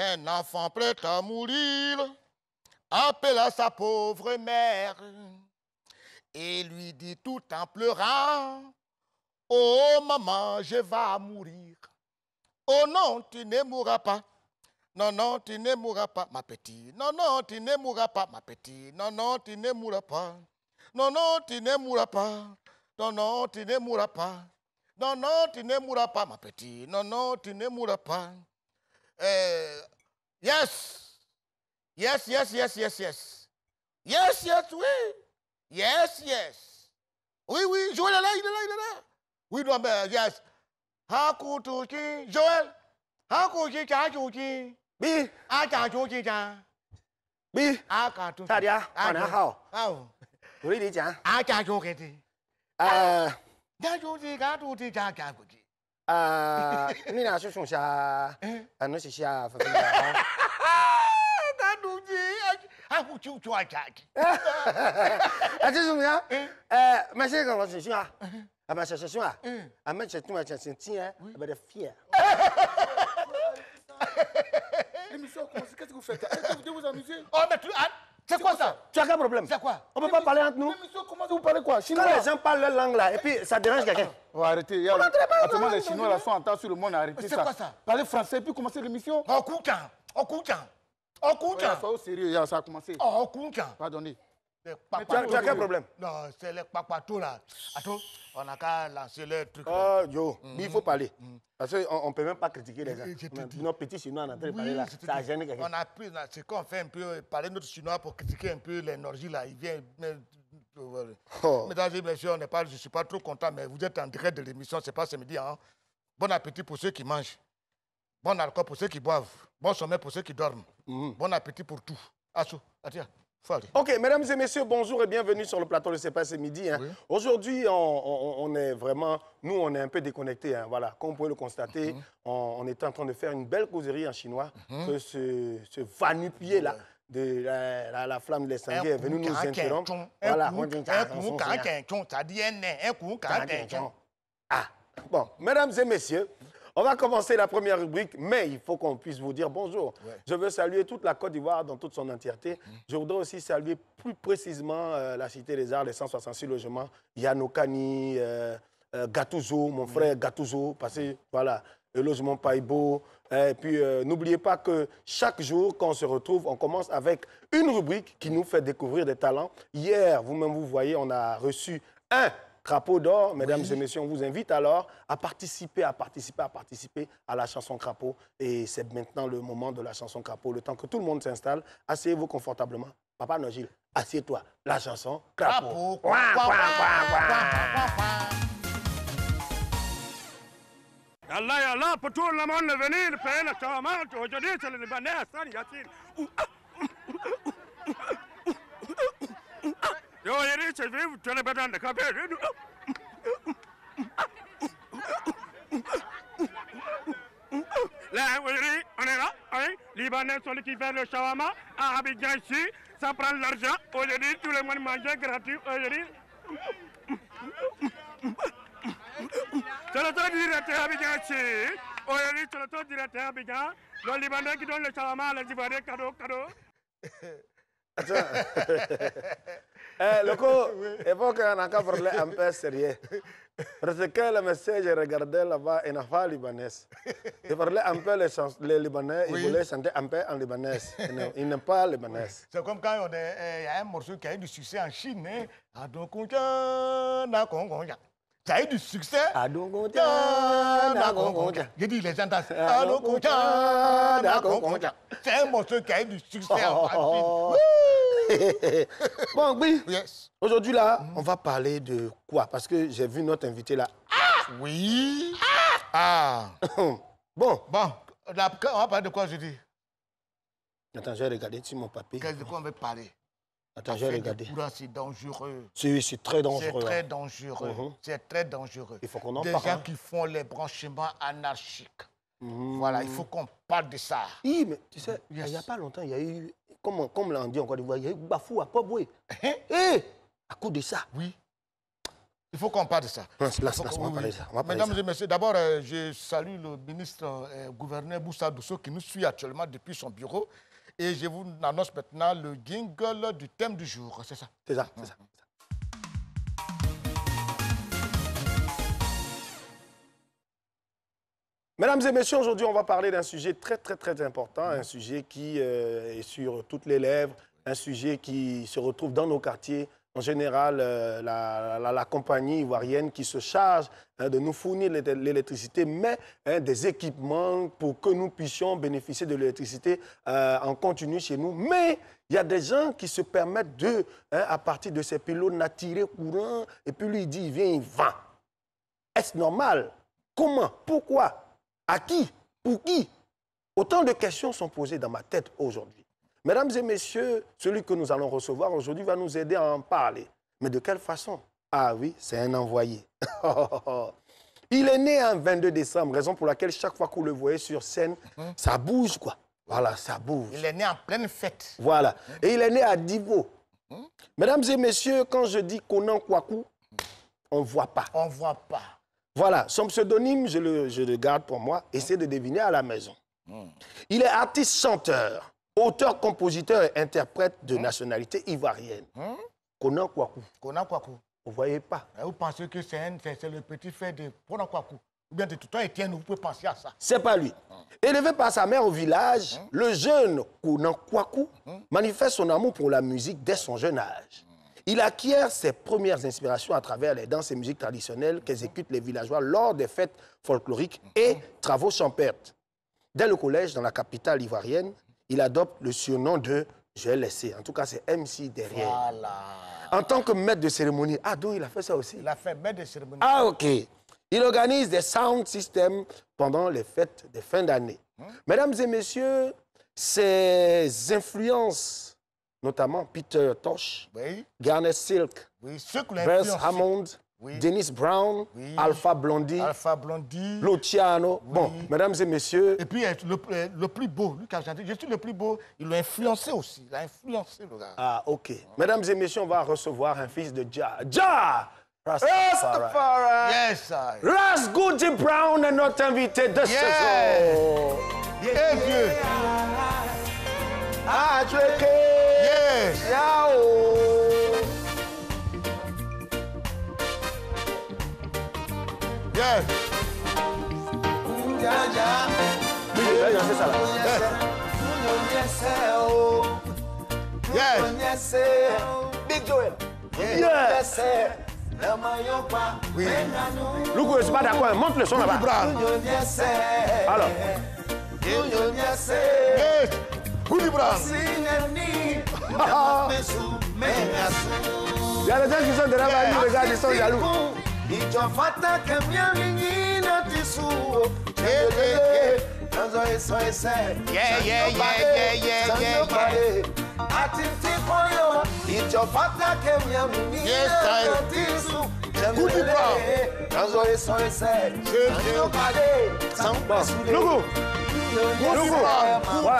Un enfant prêt à mourir appela sa pauvre mère et lui dit tout en pleurant, oh maman, je vais mourir. Oh non, tu ne mourras pas. Non, non, tu ne mourras pas, ma petite. Non, non, tu ne mourras pas, ma petite. Non, non, tu ne mourras pas. Non, non, tu ne mourras pas. Non, non, tu ne mourras pas. Non, non, tu ne mourras pas, ma petite. Non, non, tu ne mourras pas. Yes. Yes, yes, yes, yes, yes. Yes, yes, oui. Yes, yes. Oui, oui, Joël est là, il est là, il est là. Oui, non, mais yes. Hakoutuki, Joël. Hakoutuki, Hakoutuki. B 阿讲究就讲， B 阿讲究，大家晚上好，好，我跟你讲，阿讲究给的，讲究的讲究的讲讲过去，你俩是从下，那是下分分的讲究的，还不就做讲的，这是什么呀？没事，我是啥？没事是啥？没事，我就是钱，没得费。 L'émission commence, qu'est-ce que vous faites? Est-ce que vous devez vous amuser? Oh, mais tu... C'est quoi ça? Tu as quel problème? C'est quoi? On peut pas parler entre nous? L'émission commence, vous parlez quoi? Chinois? Quand les gens parlent leur langue là, et puis ça dérange quelqu'un. On va arrêter. Actuellement, les Chinois là sont en temps sur le monde à arrêter ça. C'est quoi ça? Parlez français, puis commencer l'émission. Oh, Kouchan, oh, Kouchan, oh, Kouchan. Soyez sérieux, ça a commencé. Oh, Kouchan. Pardonnez. Tu as quel problème? Non, c'est les papatos là. Attends, on a qu'à lancer le truc. Oh, Joe, il faut parler. Parce qu'on ne peut même pas critiquer les gens. Nos petits Chinois en train de parler là, ça a gêné quelqu'un. On a pris, c'est qu'on fait un peu, parler notre Chinois pour critiquer un peu l'énergie là. Il vient. Mesdames et messieurs, je ne suis pas trop content, mais vous êtes en direct de l'émission, c'est pas ce midi. Hein? Bon appétit pour ceux qui mangent. Bon alcool pour ceux qui boivent. Bon sommeil pour ceux qui dorment. Bon appétit pour tout. Assou, tiens. Ok, mesdames et messieurs, bonjour et bienvenue sur le plateau de C'est pas ce midi. Hein. Oui. Aujourd'hui, on est vraiment, nous, on est un peu déconnectés. Hein, voilà, comme vous pouvez le constater, on était en train de faire une belle causerie en chinois. Que ce va-nu-pied là, de la flamme de l'essanguet est venu nous interrompre. Voilà, on dit ah, bon, mesdames et messieurs, on va commencer la première rubrique, mais il faut qu'on puisse vous dire bonjour. Ouais. Je veux saluer toute la Côte d'Ivoire dans toute son entièreté. Je voudrais aussi saluer plus précisément la Cité des Arts, les 166 logements, Yanokani, Gatouzo, mon frère Gatouzo, parce que voilà, le logement Païbo. Et puis n'oubliez pas que chaque jour, quand on se retrouve, on commence avec une rubrique qui nous fait découvrir des talents. Hier, vous-même, vous voyez, on a reçu un Crapaud d'or, mesdames et messieurs, on vous invite alors à participer à la chanson Crapaud. Et c'est maintenant le moment de la chanson Crapaud, le temps que tout le monde s'installe. Asseyez-vous confortablement. Papa Nogil, assieds-toi. La chanson Crapaud. Allah, Allah, pour tout le monde venir payer le chômage. Aujourd'hui, c'est le Libanais, Hassan Yassine. Yo, Yeri, c'est vrai, tu as besoin de café. Là, Yeri, on est là, hein? Libanais, celui qui fait le shawarma à Abidjan ici, ça prend l'argent. Aujourd'hui, tout le monde mange gratuit. Aujourd'hui, c'est le temps directeur Abidjan ici. Aujourd'hui, c'est le temps directeur Abidjan. Le Libanais qui donne le shawarma à les Ivoiriens, cadeau. Loco, il faut qu'on ait parlé un peu sérieux. Parce que le message, je regardais là-bas, il n'a pas libanais. Il parlait un peu les Libanais, il voulait chanter un peu en libanais. Il n'est pas libanais. C'est comme quand il y a un morceau qui a eu du succès en Chine. Ça a eu du succès. J'ai dit les gens dansent. C'est un morceau qui a eu du succès en Chine. Bon, oui. Yes. Aujourd'hui, là, on va parler de quoi? Parce que j'ai vu notre invité là. Ah! Oui. Ah! Bon. Bon, là, on va parler de quoi, je dis? Attends, je vais regarder sur mon papier. De quoi on va parler? Attends, je vais regarder. C'est dangereux. C'est très dangereux. C'est très dangereux. C'est très dangereux. Il faut qu'on en parle. Des gens qui font les branchements anarchiques. Voilà, il faut qu'on parle de ça. Oui, mais tu sais, il n'y a pas longtemps, il y a eu, comme l'on dit en Côte d'Ivoire, il y a eu Bafou à Poboué. À cause de ça. Oui. Il faut qu'on parle de ça. Laisse-moi parler de ça. Mesdames et messieurs, d'abord, je salue le ministre gouverneur Boussa Dousso qui nous suit actuellement depuis son bureau. Et je vous annonce maintenant le jingle du thème du jour. C'est ça. C'est ça, c'est ça. Mesdames et messieurs, aujourd'hui, on va parler d'un sujet très, très, très important, un sujet qui est sur toutes les lèvres, un sujet qui se retrouve dans nos quartiers. En général, la compagnie ivoirienne qui se charge de nous fournir l'électricité met des équipements pour que nous puissions bénéficier de l'électricité en continu chez nous. Mais il y a des gens qui se permettent de, à partir de ces pylônes, attirer courant et puis lui, il dit, il vient, il vend. Est-ce normal? Comment? Pourquoi? À qui? Pour qui? Autant de questions sont posées dans ma tête aujourd'hui. Mesdames et messieurs, celui que nous allons recevoir aujourd'hui va nous aider à en parler. Mais de quelle façon? Ah oui, c'est un envoyé. Il est né un 22 décembre, raison pour laquelle chaque fois que vous le voyez sur scène, ça bouge quoi. Voilà, ça bouge. Il est né en pleine fête. Voilà. Et il est né à Divo. Mesdames et messieurs, quand je dis Konan Kwaku, on ne voit pas. On ne voit pas. Voilà, son pseudonyme, je le garde pour moi. Essayez de deviner à la maison. Il est artiste-chanteur, auteur, compositeur et interprète de nationalité ivoirienne. Konan Kwaku. Konan Kwaku. Vous ne voyez pas. Vous pensez que c'est le petit frère de Konan Kwaku. Ou bien de tout temps Étienne, vous pouvez penser à ça. C'est pas lui. Élevé par sa mère au village, le jeune Konan Kwaku manifeste son amour pour la musique dès son jeune âge. Il acquiert ses premières inspirations à travers les danses et musiques traditionnelles qu'exécutent les villageois lors des fêtes folkloriques et travaux champêtres. Dès le collège, dans la capitale ivoirienne, il adopte le surnom de « Je vais laisser ». En tout cas, c'est MC derrière. Voilà. En tant que maître de cérémonie. Ah, donc il a fait ça aussi? Il a fait maître de cérémonie. Ah, OK. Il organise des sound systems pendant les fêtes de fin d'année. Mesdames et messieurs, ses influences, notamment Peter Tosh, Garnet Silk, Bess Hammond, Dennis Brown, Alpha Blondie, Luciano. Bon, mesdames et messieurs. Et puis le plus beau, lui qui a chanté, je suis le plus beau, il l'a influencé aussi. Il a influencé le gars. Ah, OK. Mesdames et messieurs, on va recevoir un fils de Jah. Jah! Rastafari. Yes, sir. Ras Goody Brown est notre invité de saison. Yes, Dieu. Ah, tu es que. Yes. Yao. Yes. Oui, c'est ça là. Yes. Big Joel. Yes. Oui. Loukou, je ne suis pas d'accord. Montre le son là-bas. Alors. Yes. Goody Brown. Il y a des gens qui sont derrière moi, les gars, ils sont jaloux. Goody Brown.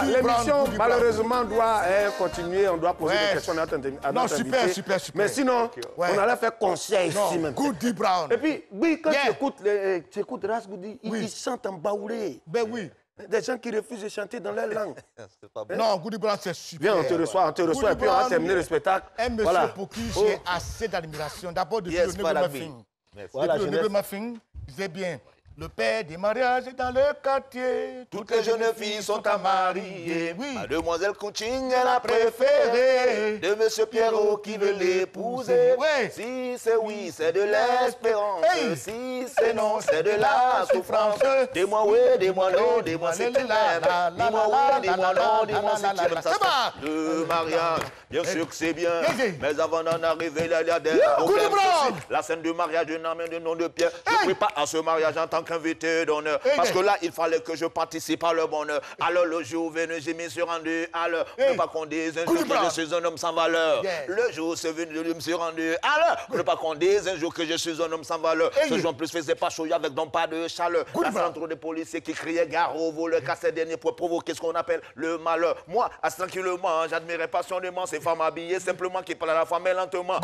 L'émission, malheureusement, doit continuer. On doit poser des questions à notre invité. Super. Mais sinon, on allait faire conseil ici même. Goody Brown. Et puis, oui, quand tu écoutes Ras Goody, il chante en baoulé. Ben oui. Des gens qui refusent de chanter dans leur langue. Non, Goody Brown, c'est super. Viens, on te reçoit, et puis on va terminer le spectacle. Un monsieur pour qui j'ai assez d'admiration. D'abord, depuis le Negro Muffin. Depuis le Negro Muffin, c'est bien. Le père des mariages est dans le quartier. Toutes les jeunes filles sont à marier. Oui. Mademoiselle Couching est la préférée de Monsieur Pierrot qui veut l'épouser. Oui. Si c'est oui, c'est de l'espérance. Hey. Si c'est non, c'est de la souffrance. Dis-moi oui, dis-moi non, dis-moi si tu m'aimes. Dis-moi oui, dis-moi non, dis-moi si tu m'aimes. Ça va. Le mariage, bien sûr que c'est bien. Mais avant d'en arriver, il y a des Goody Brown. La scène du mariage, je n'amène de nom de Pierre. Je ne prie pas à ce mariage en tant qu'invité d'honneur. Parce que là, il fallait que je participe à le bonheur. Alors le jour venu, je m'y suis rendu à l'heure. Ne pas qu'on dise un jour que je suis un homme sans valeur. Le jour c'est venu, je me suis rendu à l'heure. Ne pas qu'on dise un jour que je suis un homme sans valeur. Ce jour en plus faisait pas chaud avec donc pas de chaleur. La centre de policiers qui criaient gare au voleur, car ces derniers pour provoquer ce qu'on appelle le malheur. Moi, tranquillement, j'admirais passionnément ces femmes habillées, simplement qui parlaient à la femme lentement.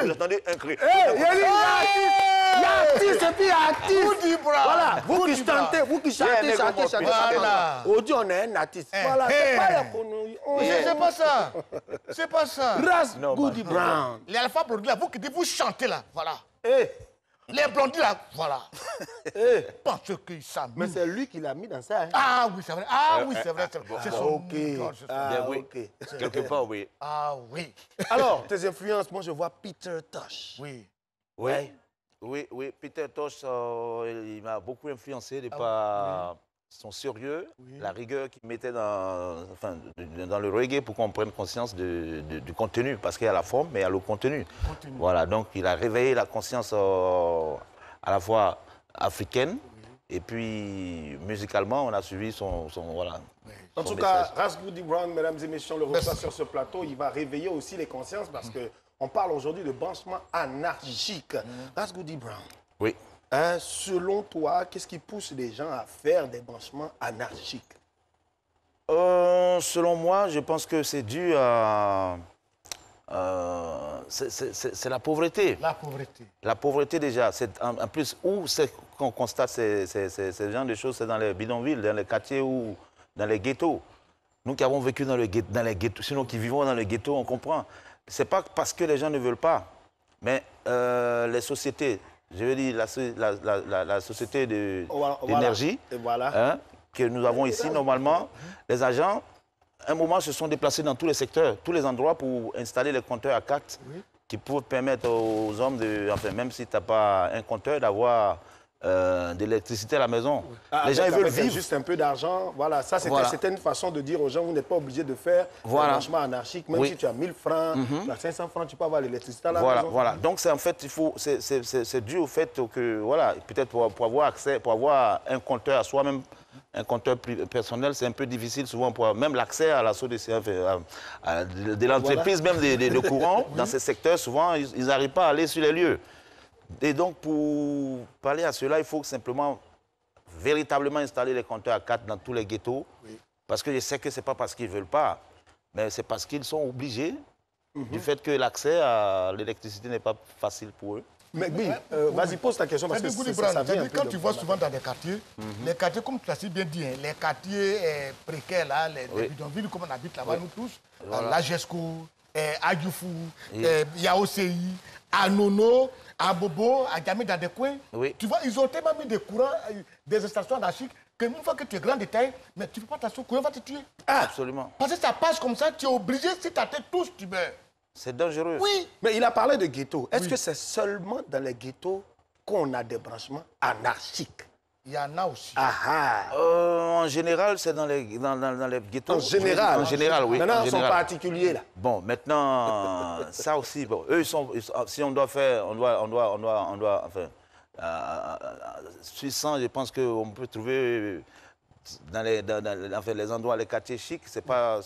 J'entendais un cri. Il y a artiste et puis il y a artiste. Voilà, vous qui chantez, vous qui chantez, chantez. Voilà. Aujourd'hui, on est un artiste. Voilà, c'est pas la C'est pas ça. C'est pas ça. Ras Goody Brown. Les alpha blondis là, vous qui dites, vous chantez là, voilà. Les blondis là, voilà. Parce qu'ils s'amusent. Mais c'est lui qui l'a mis dans ça. Hein? Ah oui, c'est vrai. Ah oui, c'est vrai. C'est son Ok. Ok. Quelque part, oui. Ah oui. Alors, tes influences, moi je vois Peter Tosh. Oui. Oui. Peter Tosh, il m'a beaucoup influencé de par son sérieux, la rigueur qu'il mettait dans le reggae pour qu'on prenne conscience du contenu. Parce qu'il y a la forme, mais il y a le contenu. Voilà, donc il a réveillé la conscience à la fois africaine et puis musicalement, on a suivi son voilà. En tout cas, Ras Goody Brown, mesdames et messieurs, on le reçoit sur ce plateau. Il va réveiller aussi les consciences parce qu'on parle aujourd'hui de branchement anarchique. Ras Goody Brown. Oui. Selon toi, qu'est-ce qui pousse les gens à faire des branchements anarchiques? Selon moi, je pense que c'est dû à... c'est la pauvreté. La pauvreté. La pauvreté déjà. En plus, où c'est qu'on constate ce genre de choses, c'est dans les bidonvilles, dans les quartiers ou dans les ghettos. Nous qui avons vécu dans les ghettos, sinon qui vivons dans les ghettos, on comprend. Ce n'est pas parce que les gens ne veulent pas, mais les sociétés, je veux dire la société d'énergie que nous avons ici, normalement, les agents, à un moment, se sont déplacés dans tous les secteurs, tous les endroits pour installer les compteurs à 4 qui peuvent permettre aux hommes, même si tu n'as pas un compteur, d'avoir de l'électricité à la maison. Les gens ils veulent vivre. Juste un peu d'argent. Voilà, ça c'était une façon de dire aux gens, vous n'êtes pas obligé de faire un branchement anarchique, même si tu as 1000 francs, tu as 500 francs, tu peux avoir l'électricité à la maison. Voilà, donc c'est en fait, c'est dû au fait que, voilà, peut-être pour avoir accès, pour avoir un compteur à soi-même, un compteur personnel, c'est un peu difficile souvent pour même l'accès à la SODCF, de l'entreprise, même de courant, dans ces secteurs, souvent, ils n'arrivent pas à aller sur les lieux. Et donc, pour parler à cela, il faut simplement véritablement installer les compteurs à 4 dans tous les ghettos. Parce que je sais que ce n'est pas parce qu'ils ne veulent pas, mais c'est parce qu'ils sont obligés du fait que l'accès à l'électricité n'est pas facile pour eux. Mais oui, vas-y, pose ta question parce que ça vient quand tu vois souvent dans des quartiers, les quartiers, comme tu l'as si bien dit, les quartiers précaires, là, les bidonvilles, comme on habite là-bas, nous tous, la GESCO, à Dioufou, Yaoséi, à Nono, à Bobo, à Djamé, dans des coins. Tu vois, ils ont tellement mis des courants, des stations anarchiques, qu'une fois que tu es grand détail, mais tu ne fais pas attention, le courant va te tuer. Absolument. Parce que ça passe comme ça, tu es obligé, si ta tête touche, tu meurs. C'est dangereux. Oui. Mais il a parlé de ghettos. Est-ce que c'est seulement dans les ghettos qu'on a des branchements anarchiques? Il y en a aussi. En général, c'est dans les ghettos. En général? En général, oui. Maintenant, ils sont général. particuliers, là. Bon, maintenant, ça aussi, bon, eux, si on doit faire, enfin, sur 100, je pense qu'on peut trouver dans les endroits, les quartiers chics, c'est pas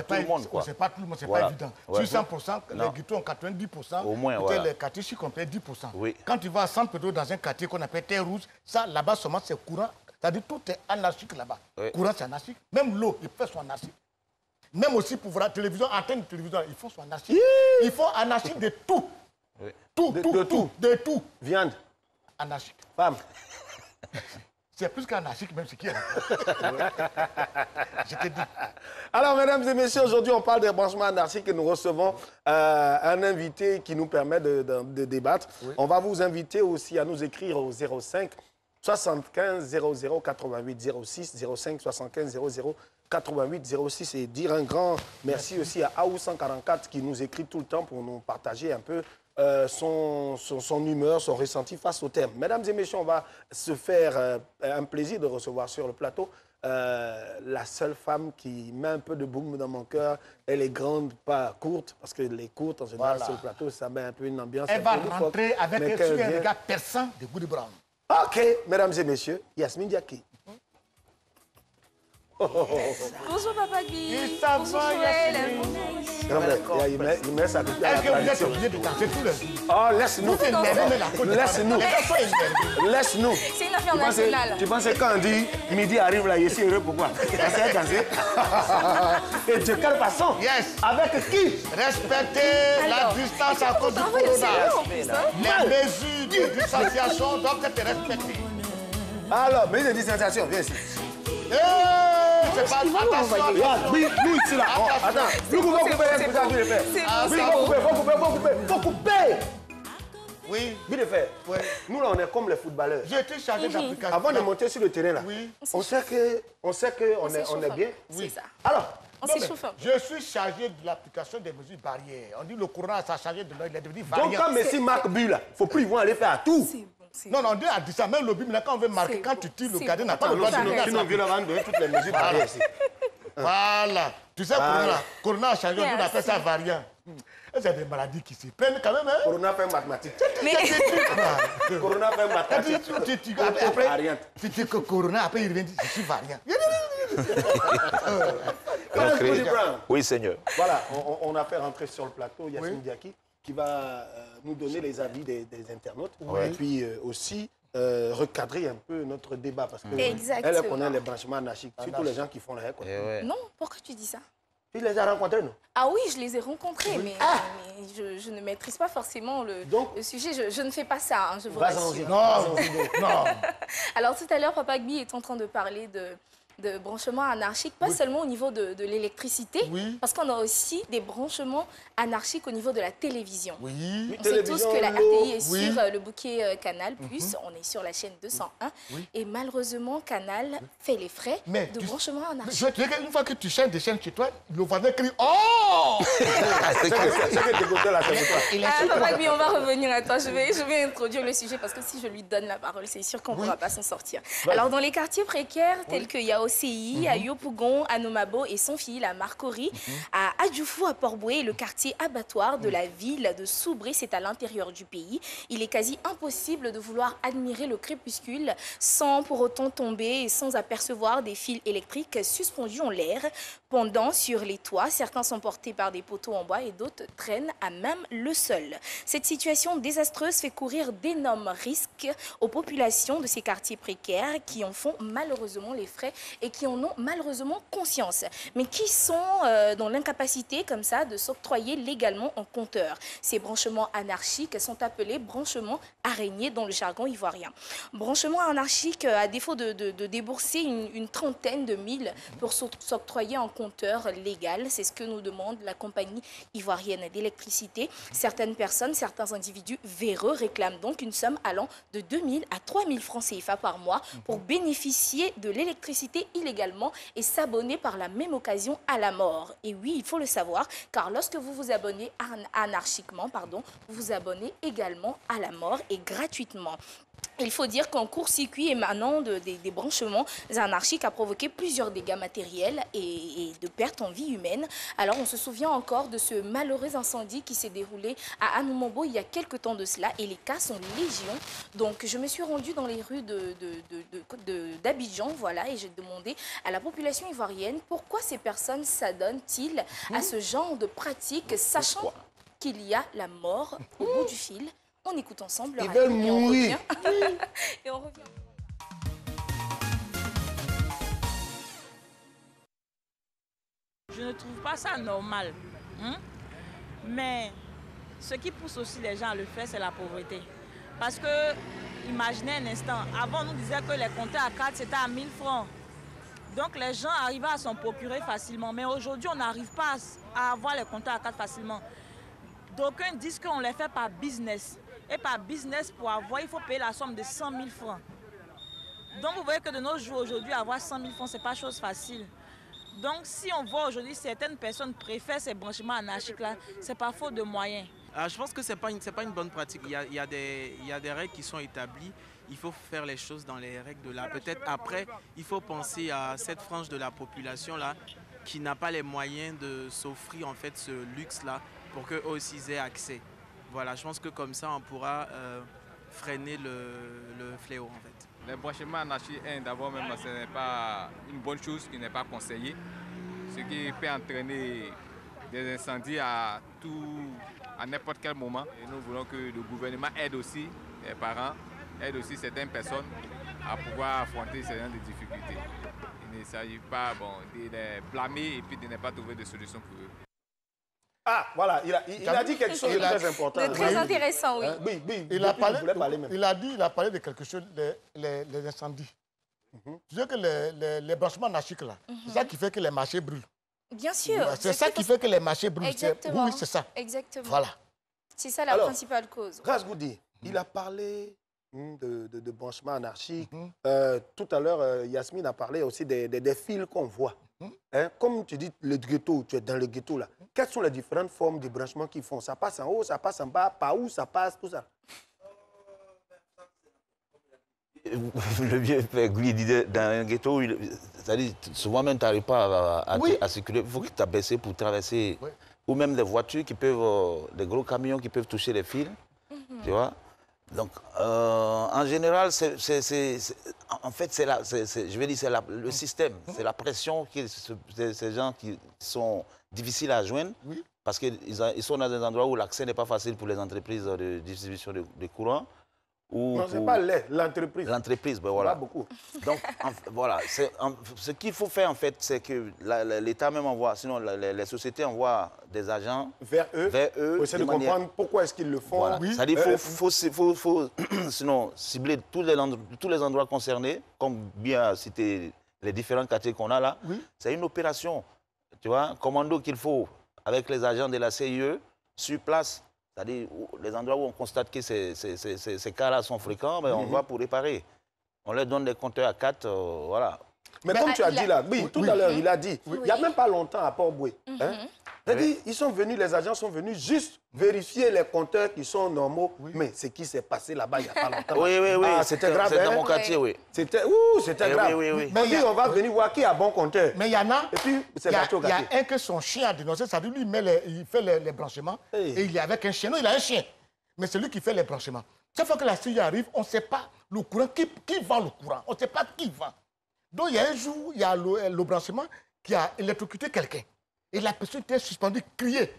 tout le monde, quoi. C'est pas tout le monde, c'est pas évident. Sur 100%, les ghettos ont 90%. Au moins, peut-être les quartiers chics ont peut-être 10%. Quand tu vas à San Pedro, dans un quartier qu'on appelle Terre Rouge, ça, là-bas, seulement, c'est courant. C'est-à-dire tout est anarchique là-bas. Courant, c'est anarchique. Même l'eau, ils font son anarchique. Même aussi pour voir la télévision, antenne de télévision, ils font son anarchique. Ils font anarchique de tout. De tout. Viande. Anarchique. Femme. C'est plus qu'anarchique, même ce qui est. Je te dis. Alors, mesdames et messieurs, aujourd'hui, on parle des branchements anarchiques et nous recevons un invité qui nous permet de débattre. On va vous inviter aussi à nous écrire au 05 75 00 88 06, 05 75 00 88 06 et dire un grand merci aussi à AOU144 qui nous écrit tout le temps pour nous partager un peu son humeur, son ressenti face au thème. Mesdames et messieurs, on va se faire un plaisir de recevoir sur le plateau la seule femme qui met un peu de boum dans mon cœur. Elle est grande, pas courte, parce que les courtes, en général, sur le plateau, ça met un peu une ambiance. Elle va rentrer avec un regard perçant de Goody Brown. Ok, mesdames et messieurs, Yasmine Diaki. Bonjour Papa Guy. Bonjour va, Joël. Non, mais il met ça depuis la Est-ce que vous êtes tradition. obligé de danser tout le temps? Oh, laisse-nous. Laisse-nous. Laisse-nous. C'est une affaire nationale. Tu penses que quand on dit midi arrive là, je suis heureux, pourquoi? Parce qu'elle danser. Et de quelle façon? Yes. Avec qui? Respectez la Alors, distance à cause du travail au sérieux, en corona. plus, hein. Les mesures de distanciation doivent être respectées. Alors, mais de distanciation, viens ici. C'est pas attention. Regarde, oui, nous ici là. Oh, attends, nous pouvons couper, est-ce que ça veut le faire? C'est Oui, faut couper. Oui, Vite de faire. oui. Nous là, on est comme les footballeurs. J'ai été chargé d'application. Avant de monter sur le terrain là, Oui. on sait qu'on est bien. C'est ça. Alors, On Non, mais s'échauffe un peu. je suis chargé de l'application des mesures barrières. On dit le corona, ça a changé de nom, il est devenu donc variant. quand Messi marque but là, faut plus, ils vont aller faire à tout. C'est bon. c'est Non, non, on dit à dit ça, même le but, maintenant, quand on veut marquer, C'est quand bon, tu tires, le c'est gardien bon. n'a pas le droit de Attends, donner à Sinon, ça. viens là, donner toutes les mesures barrières ici. Voilà. Tu sais, corona a changé, on appelle ça variant. C'est des maladies qui se prennent quand même, hein? Corona fait mathématiques. Mais Corona fait mathématiques. Tu dis que corona, après il revient, je suis variant. Oui, Seigneur. Voilà, on a fait rentrer sur le plateau Yasmine Diaki qui va nous donner les avis des internautes et puis aussi recadrer un peu notre débat parce que Exactement. elle connaît les branchements anarchiques, surtout les gens qui font la haie. non, pourquoi tu dis ça? Tu les as rencontrés, non? Ah oui, je les ai rencontrés, mais je ne maîtrise pas forcément le sujet. Je ne fais pas ça, hein, je vous rassure. Non, non. Alors tout à l'heure, Papa Gbi est en train de parler de branchements anarchiques, pas seulement au niveau de l'électricité, parce qu'on a aussi des branchements anarchiques au niveau de la télévision. Oui. On sait tous que la RTI est sur le bouquet Canal+, on est sur la chaîne 201, et malheureusement, Canal fait les frais de branchements anarchiques. Je dirais qu'une fois que tu changes des chaînes chez toi, le voisin crie « Oh !» C'est que tu écoutes là, c'est pour toi. Papa Gbi, on va revenir à toi. Je vais introduire le sujet parce que si je lui donne la parole, c'est sûr qu'on ne pourra pas s'en sortir. Alors, dans les quartiers précaires tels que Yaoséi, à Yopougon, à Nomabo et son fils, à Marcory, à Adjoufou, à Port-Boué, le quartier abattoir de la ville de Soubré, c'est à l'intérieur du pays. Il est quasi impossible de vouloir admirer le crépuscule sans pour autant tomber et sans apercevoir des fils électriques suspendus en l'air. Pendant, sur les toits, certains sont portés par des poteaux en bois et d'autres traînent à même le sol. Cette situation désastreuse fait courir d'énormes risques aux populations de ces quartiers précaires qui en font malheureusement les frais et qui en ont malheureusement conscience, mais qui sont dans l'incapacité comme ça de s'octroyer légalement un compteur. Ces branchements anarchiques sont appelés branchements araignées dans le jargon ivoirien. Branchements anarchiques, à défaut de débourser une trentaine de mille pour s'octroyer un compteur légal, c'est ce que nous demande la compagnie ivoirienne d'électricité. Certaines personnes, certains individus véreux réclament donc une somme allant de 2 000 à 3 000 francs CFA par mois pour bénéficier de l'électricité illégalement et s'abonner par la même occasion à la mort. Et oui, il faut le savoir, car lorsque vous vous abonnez anarchiquement, vous vous abonnez également à la mort et gratuitement. Il faut dire qu'un court-circuit émanant des branchements anarchiques a provoqué plusieurs dégâts matériels et de pertes en vie humaine. Alors, on se souvient encore de ce malheureux incendie qui s'est déroulé à Anoumombo il y a quelques temps de cela et les cas sont légion. Donc, je me suis rendue dans les rues d'Abidjan, voilà, et j'ai demandé à la population ivoirienne pourquoi ces personnes s'adonnent-ils à ce genre de pratique, sachant qu'il y a la mort au bout du fil. On écoute ensemble. Ils veulent mourir. Et on revient. Je ne trouve pas ça normal. Mais ce qui pousse aussi les gens à le faire, c'est la pauvreté. Parce que, imaginez un instant, avant on nous disait que les compteurs à 4 c'était à 1000 francs. Donc les gens arrivaient à s'en procurer facilement. Mais aujourd'hui, on n'arrive pas à avoir les compteurs à 4 facilement. D'aucuns disent qu'on les fait par business. Et par business, pour avoir, il faut payer la somme de 100 000 francs. Donc vous voyez que de nos jours, aujourd'hui, avoir 100 000 francs, ce n'est pas chose facile. Donc si on voit aujourd'hui, certaines personnes préfèrent ces branchements anarchiques-là, c'est pas faute de moyens. Je pense que ce n'est pas une bonne pratique. Il y a des règles qui sont établies. Il faut faire les choses dans les règles de l'art. Peut-être après, il faut penser à cette frange de la population-là qui n'a pas les moyens de s'offrir en fait ce luxe-là pour qu'eux aussi aient accès. Voilà, je pense que comme ça, on pourra freiner le fléau en fait. Le branchement anarchique, d'abord même, ce n'est pas une bonne chose qui n'est pas conseillée, ce qui peut entraîner des incendies à n'importe quel moment. Et nous voulons que le gouvernement aide aussi les parents, aide aussi certaines personnes à pouvoir affronter ce genre de difficultés. Il ne s'agit pas de les blâmer et puis de ne pas trouver de solution pour eux. Ah, voilà, il a dit quelque chose de très important. De très intéressant, oui. Oui, Il a parlé de quelque chose, les incendies. Tu sais que les branchements anarchiques, là, c'est ça qui fait que les marchés brûlent. Bien sûr. C'est ça qui fait que les marchés brûlent. Exactement. Oui, c'est ça. Exactement. Voilà. C'est ça la principale cause. Razgoudi, il a parlé de branchement anarchique. Tout à l'heure, Yasmine a parlé aussi des fils qu'on voit. Comme tu dis, le ghetto, tu es dans le ghetto là. Quelles sont les différentes formes de branchement qu'ils font? Ça passe en haut, ça passe en bas, par où ça passe, tout ça? Le vieux père Guy disait, dans un ghetto, c'est-à-dire, souvent même tu n'arrives pas à circuler. Il faut que tu t'abaisses pour traverser. Oui. Ou même des voitures qui peuvent, des gros camions qui peuvent toucher les fils. Tu vois? Donc, en général, en fait, je vais dire, c'est le système, c'est la pression, ces gens qui sont difficiles à joindre, parce qu'ils sont dans des endroits où l'accès n'est pas facile pour les entreprises de distribution de courant. Non, ce n'est pas l'entreprise. L'entreprise, ben voilà. Pas beaucoup. Donc, voilà, ce qu'il faut faire, en fait, c'est que l'État même envoie, sinon les sociétés envoient des agents vers eux. Pour essayer de comprendre pourquoi est-ce qu'ils le font. Voilà. C'est-à-dire qu'il faut sinon cibler tous les endroits concernés, comme bien cité les différents quartiers qu'on a là. C'est une opération, tu vois, commando qu'il faut avec les agents de la CIE sur place. C'est-à-dire les endroits où on constate que ces cas-là sont fréquents, ben on va pour réparer. On leur donne des compteurs à 4, voilà. Mais comme tu as dit là, tout à l'heure, il a dit, il n'y a même pas longtemps à Port-Boué. C'est-à-dire, ils sont venus, les agents sont venus juste vérifier les compteurs qui sont normaux. Mais ce qui s'est passé là-bas il n'y a pas longtemps. Oui, c'était grave. C'était dans mon quartier, oui. C'était grave. Mais on va venir voir qui a bon compteur. Mais il y en a, et puis, il y a un que son chien a dénoncé, ça veut dire lui, il fait les branchements, et il est avec un chien. Non, il a un chien, mais c'est lui qui fait les branchements. Chaque fois que la CIE arrive, on ne sait pas le courant, qui vend le courant, on ne sait pas qui vend. Donc il y a un jour, il y a le branchement qui a électrocuté quelqu'un. Et la personne était suspendue, criait.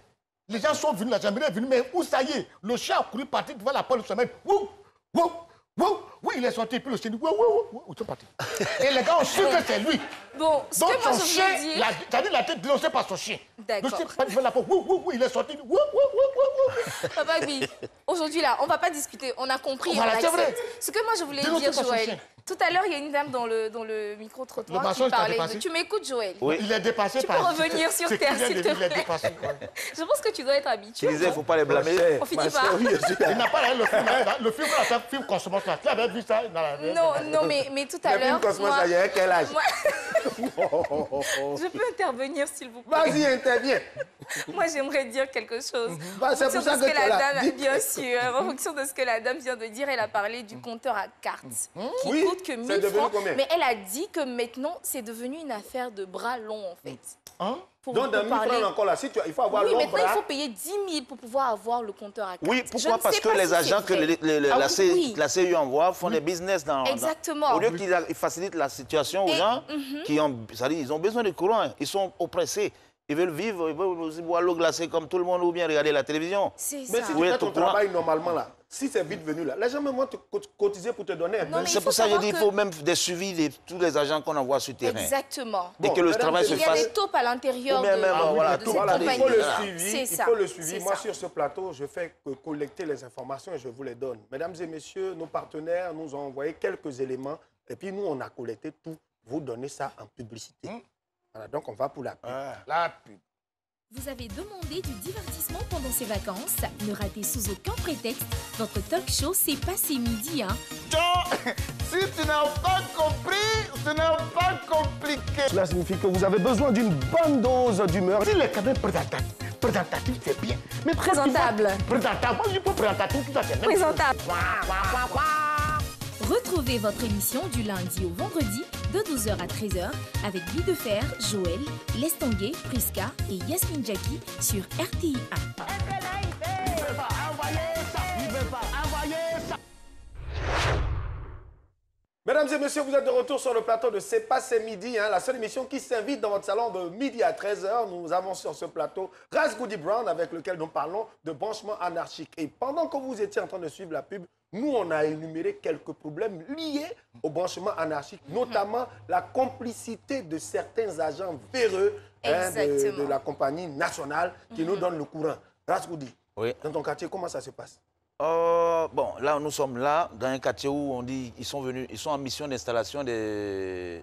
Les gens sont venus, la gendarmerie est venue, mais où ça y est? Le chien a couru partir devant la porte de semaine. Oui, il est sorti, puis le chien dit ils sont partis. Et les gars ont su que c'est lui. Bon, ce donc que moi son chien, c'est-à-dire la tête dénoncée par son chien. D'accord. Le chien parti devant la porte, il est sorti. Papa Guy, aujourd'hui là, on ne va pas discuter, on a compris, voilà, on accepte. Vrai. Ce que moi je voulais dire, Joël, tout à l'heure, il y a une dame dans le micro-trottoir qui parlait. Tu m'écoutes, Joël? Oui. Il est dépassé par... Tu peux revenir sur terre, s'il te plaît. Je pense que tu dois être habitué. Tu disais, il ne faut pas les blâmer. On finit pas. Il n'a pas le film, le film consommation. Tu avais vu ça dans la... Non, mais tout à l'heure... Le film consommation, il y a quel âge? Je peux intervenir, s'il vous plaît? Vas-y, interviens. Moi, j'aimerais dire quelque chose. C'est pour ça que la dame... Bien sûr, en fonction de ce que la dame vient de dire, elle a parlé du compteur à cartes qui coûte que 1000 francs. Mais elle a dit que maintenant, c'est devenu une affaire de bras longs, en fait. Donc, dans 1000 francs encore là, il faut avoir long bras. Oui, maintenant, il faut payer 10 000 pour pouvoir avoir le compteur à cartes. Oui, pourquoi? Parce que les agents que la CIE envoie font des business dans... Exactement. Au lieu qu'ils facilitent la situation aux gens ils ont besoin de courant, ils sont oppressés. Ils veulent vivre, ils veulent aussi boire l'eau glacée comme tout le monde ou bien regarder la télévision. C'est ça. Mais si tu fais ton travail normalement là, si c'est vite venu là, les gens même vont te cotiser pour te donner un peu. C'est pour ça que je dis qu'il faut même des suivis de tous les agents qu'on envoie sur le terrain. Exactement. Dès que le travail se fasse... Il y a des taupes à l'intérieur de cette compagnie. Il faut le suivi. Il faut le suivi. Moi, sur ce plateau, je fais que collecter les informations et je vous les donne. Mesdames et messieurs, nos partenaires nous ont envoyé quelques éléments et puis nous, on a collecté tout. Vous donnez ça en publicité. Voilà, donc on va pour la pub. La pub. Vous avez demandé du divertissement pendant ces vacances? Ne ratez sous aucun prétexte votre talk show C'est passé midi, hein? Si tu n'as pas compris, ce n'est pas compliqué. Cela signifie que vous avez besoin d'une bonne dose d'humeur. Si les cadets présentatifs, c'est bien. Mais présentable. Présentable. Moi, je dis pas présentatif, tout ça, c'est même présentable. Retrouvez votre émission du lundi au vendredi de 12h à 13h avec Guy Defer, Joël, Lestanguet, Priska et Yasmine Jackie sur RTI 1. Mesdames et messieurs, vous êtes de retour sur le plateau de C'est pas c'est midi, hein, la seule émission qui s'invite dans votre salon de midi à 13h. Nous avons sur ce plateau Ras Goody Brown avec lequel nous parlons de branchement anarchique. Et pendant que vous étiez en train de suivre la pub, nous, on a énuméré quelques problèmes liés au branchement anarchique, notamment la complicité de certains agents véreux de la compagnie nationale qui nous donnent le courant. Ras Goody, dans ton quartier, comment ça se passe? Bon, là, nous sommes là, dans un quartier où on dit qu'ils sont venus, ils sont en mission d'installation des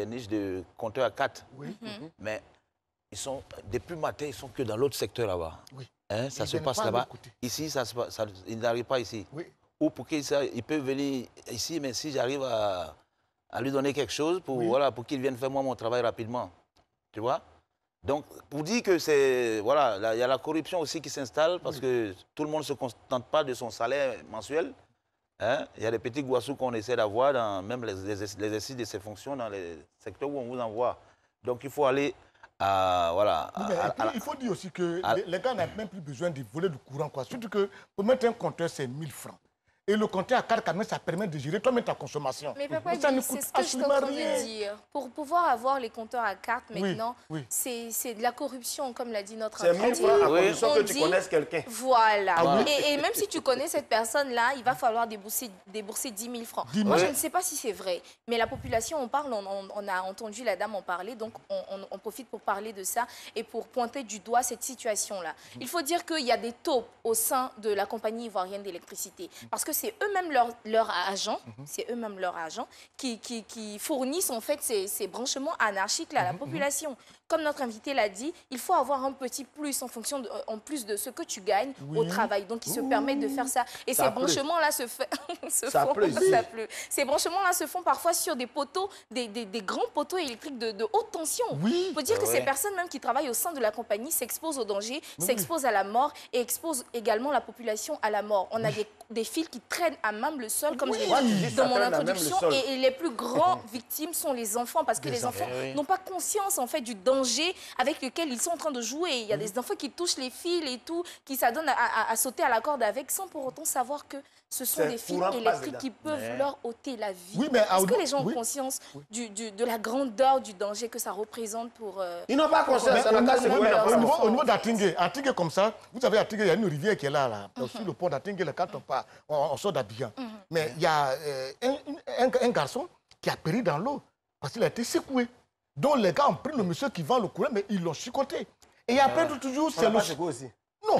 niches de compteurs à 4. Oui. Mais ils sont, depuis matin, ils sont que dans l'autre secteur là-bas. Oui. Hein, ça se passe là-bas. Ici, ils n'arrivent pas ici. Oui. Ou pour qu'ils peuvent venir ici, mais si j'arrive à lui donner quelque chose pour, pour qu'il vienne faire moi mon travail rapidement. Tu vois? Donc, pour dire que c'est... Voilà, il y a la corruption aussi qui s'installe parce que tout le monde ne se contente pas de son salaire mensuel. Hein? Il y a des petits goissous qu'on essaie d'avoir dans même l'exercice de ses fonctions dans les secteurs où on vous envoie. Donc, il faut aller à... Voilà, il faut dire aussi que les gars n'ont même plus besoin de voler du courant, quoi. Surtout que pour mettre un compteur, c'est 1000 francs. Et le compteur à 4 canaux, ça permet de gérer toi-même ta consommation. Mais papa, c'est ce que je suis en train de dire. Pour pouvoir avoir les compteurs à carte maintenant, c'est de la corruption, comme l'a dit notre invité. C'est 1000 francs à condition que tu connaisses quelqu'un. Voilà. Et même si tu connais cette personne-là, il va falloir débourser 10 000 francs. Moi, je ne sais pas si c'est vrai. Mais la population, on parle, on a entendu la dame en parler, donc on profite pour parler de ça et pour pointer du doigt cette situation-là. Il faut dire qu'il y a des taupes au sein de la compagnie ivoirienne d'électricité. Parce que c'est eux-mêmes leurs agents, qui fournissent en fait ces branchements anarchiques là, à la population. Comme notre invité l'a dit, il faut avoir un petit plus en plus de ce que tu gagnes au travail. Donc, ils se permettent de faire ça. Et ces branchements-là Ces branchements-là se font parfois sur des poteaux, des grands poteaux électriques de haute tension. Il faut dire que ces personnes même qui travaillent au sein de la compagnie s'exposent au danger, s'exposent à la mort et exposent également la population à la mort. On a des fils qui traînent à même le sol, comme je l'ai dit dans mon introduction. Et les plus grandes victimes sont les enfants, parce que les enfants n'ont pas conscience en fait du danger avec lequel ils sont en train de jouer. Il y a des enfants qui touchent les fils et tout, qui s'adonnent à sauter à la corde avec, sans pour autant savoir que ce sont des fils électriques qui peuvent leur ôter la vie. Est-ce que les gens ont conscience de la grandeur du danger que ça représente pour... Ils n'ont pas conscience. Au niveau d'Atingue, Atingue comme ça, vous savez, Atingue, il y a une rivière qui est là, sur le pont d'Atingue, quand on sort d'Abidjan. Mais il y a un garçon qui a péri dans l'eau parce qu'il a été secoué. Donc les gars ont pris le monsieur qui vend le courant, mais ils l'ont chicoté. Et après, toujours, c'est le... aussi. Non,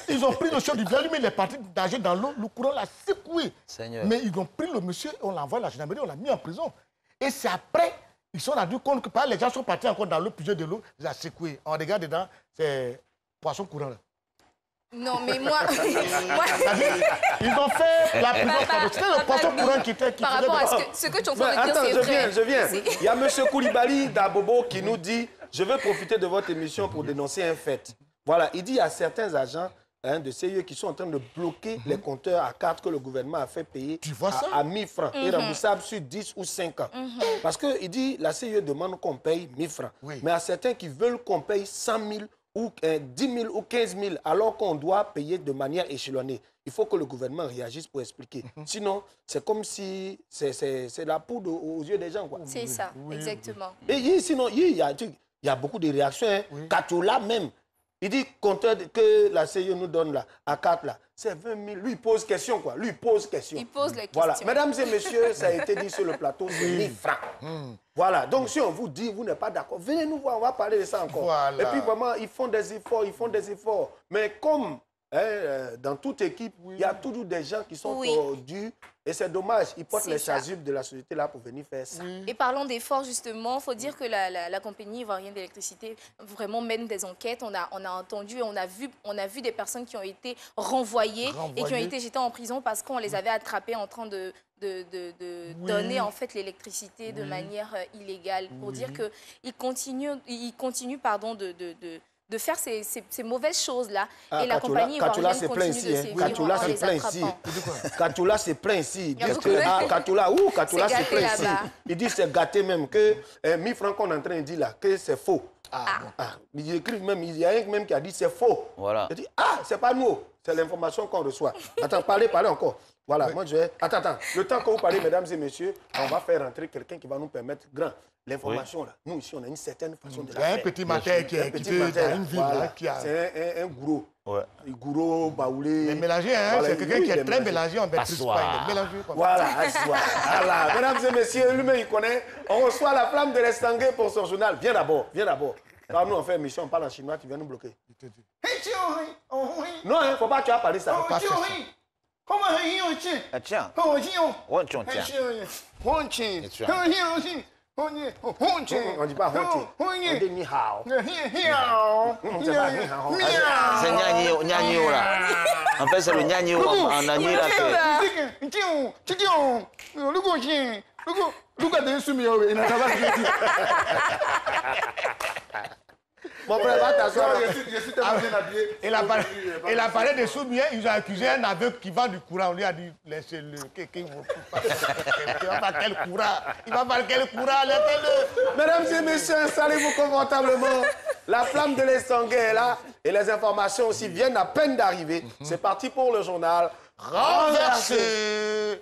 ils ont pris le chef du village, mais il est parti nager dans l'eau, le courant l'a secoué. Seigneur. Mais ils ont pris le monsieur, on l'a envoyé à la gendarmerie, on l'a mis en prison. Et c'est après, ils se sont rendus compte que les gens sont partis encore dans l'eau, puisé de l'eau, ils ont secoué. On regarde dedans, c'est poisson courant là. Non, mais moi... Ils ont fait la prison. C'était le poisson courant qui était... Par rapport à ce que tu es en train de dire, c'est vrai. Je viens. Il y a M. Koulibaly d'Abobo qui nous dit « Je veux profiter de votre émission pour dénoncer un fait. » Voilà, il dit à certains agents de CIE qui sont en train de bloquer les compteurs à carte que le gouvernement a fait payer à 1000 francs et remboursables sur 10 ou 5 ans. Parce qu'il dit la CIE demande qu'on paye 1000 francs. Mais à certains qui veulent qu'on paye 100 000 ou 10 000 ou 15 000, alors qu'on doit payer de manière échelonnée. Il faut que le gouvernement réagisse pour expliquer. Sinon, c'est comme si c'est la poudre aux yeux des gens. C'est ça, exactement. Et sinon, il y a beaucoup de réactions. Hein. Katoula même, il dit compteur que la CIE nous donne là, à 4 là, c'est 20 000. Lui, il pose question, quoi. Lui, il pose question. Il pose les questions. Voilà. Mesdames et messieurs, ça a été dit sur le plateau, c'est 1000 francs. Voilà. Donc, si on vous dit, vous n'êtes pas d'accord, venez nous voir, on va parler de ça encore. Voilà. Et puis, vraiment, ils font des efforts, Mais comme dans toute équipe, il y a toujours des gens qui sont tordus. Et c'est dommage, ils portent les chasubles de la société là pour venir faire ça. Et parlons d'efforts, justement, il faut dire que la compagnie ivoirienne d'électricité vraiment mène des enquêtes. On a entendu, on a vu des personnes qui ont été renvoyées et qui ont été jetées en prison parce qu'on les avait attrapées en train de donner en fait l'électricité de manière illégale. Pour dire qu'ils continuent de faire ces mauvaises choses-là. Et la compagnie ivoirienne continue de sévir en les attrapant. Katoula se plaint ici. Katoula se plaint ici. Il dit c'est gâté même que 1000 francs qu'on est en train de dire là, que c'est faux. Il écrit même, il y a un même qui a dit c'est faux. Voilà. Il dit c'est pas nous, C'est l'information qu'on reçoit. Attends, parlez encore. Voilà, moi je vais... Attends. Le temps que vous parlez, mesdames et messieurs, on va faire rentrer quelqu'un qui va nous permettre, grand, l'information là. Nous ici, on a une certaine façon de la faire. Il y a un petit matin qui est dans une ville là, qui a... C'est un gourou. Ouais. Un gourou, baoulé. Mais mélangé, hein, voilà, c'est quelqu'un qui est très mélangé, on ne maîtrise pas. Il est mélangé comme voilà, voilà. Mesdames et messieurs, lui-même il connaît. On reçoit la flamme de l'Estanguet pour son journal. Viens d'abord. Quand nous on fait une mission, on parle en chinois, tu viens nous bloquer. Non, il ne faut pas que tu aies parlé ça. Tiens. On ne dit pas honti. On dit ni hao. C'est Nyanyio là. En fait, c'est le Nyanyio en Nani là. Mon frère, va t'asseoir. Il a parlé de soumier, ils ont accusé un aveugle qui vend du courant. On lui a dit, laissez-le. Il va faire quel courant? Laissez-le. Mesdames et messieurs, installez-vous confortablement. La flamme de l'Estanguet est là. Et les informations aussi viennent à peine d'arriver. C'est parti pour le journal Renversé.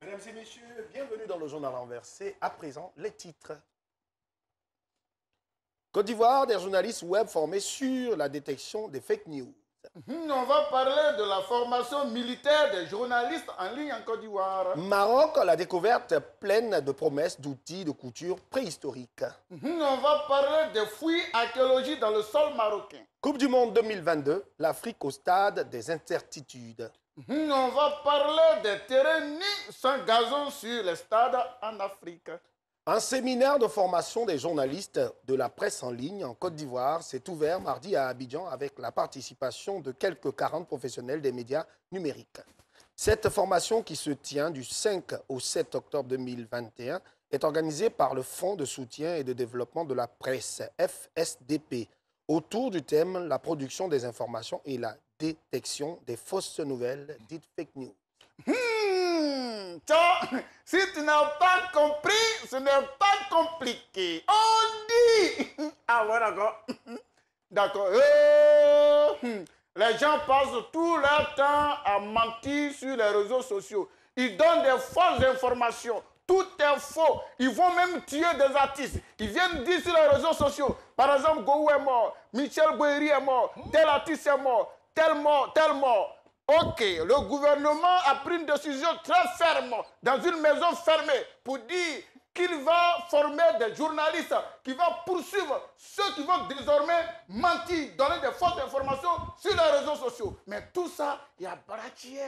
Mesdames et messieurs, bienvenue dans le journal renversé. À présent, les titres. Côte d'Ivoire, des journalistes web formés sur la détection des fake news. On va parler de la formation militaire des journalistes en ligne en Côte d'Ivoire. Maroc, la découverte pleine de promesses d'outils de couture préhistoriques. On va parler des fouilles archéologiques dans le sol marocain. Coupe du Monde 2022, l'Afrique au stade des incertitudes. On va parler des terrains nus sans gazon sur les stades en Afrique. Un séminaire de formation des journalistes de la presse en ligne en Côte d'Ivoire s'est ouvert mardi à Abidjan avec la participation de quelques 40 professionnels des médias numériques. Cette formation qui se tient du 5 au 7 octobre 2021 est organisée par le Fonds de soutien et de développement de la presse, FSDP, autour du thème « La production des informations et la détection des fausses nouvelles dites fake news ». Si tu n'as pas compris, ce n'est pas compliqué. On dit... Ah ouais, d'accord. D'accord. Les gens passent tout leur temps à mentir sur les réseaux sociaux. Ils donnent des fausses informations. Tout est faux. Ils vont même tuer des artistes. Ils viennent dire sur les réseaux sociaux. Par exemple, Gowou est mort, Michel Boeri est mort, tel artiste est mort, tel mort, tel mort. Ok, le gouvernement a pris une décision très ferme dans une maison fermée pour dire qu'il va former des journalistes qui vont poursuivre ceux qui vont désormais mentir, donner des fausses informations sur les réseaux sociaux. Mais tout ça, il y a Baratier.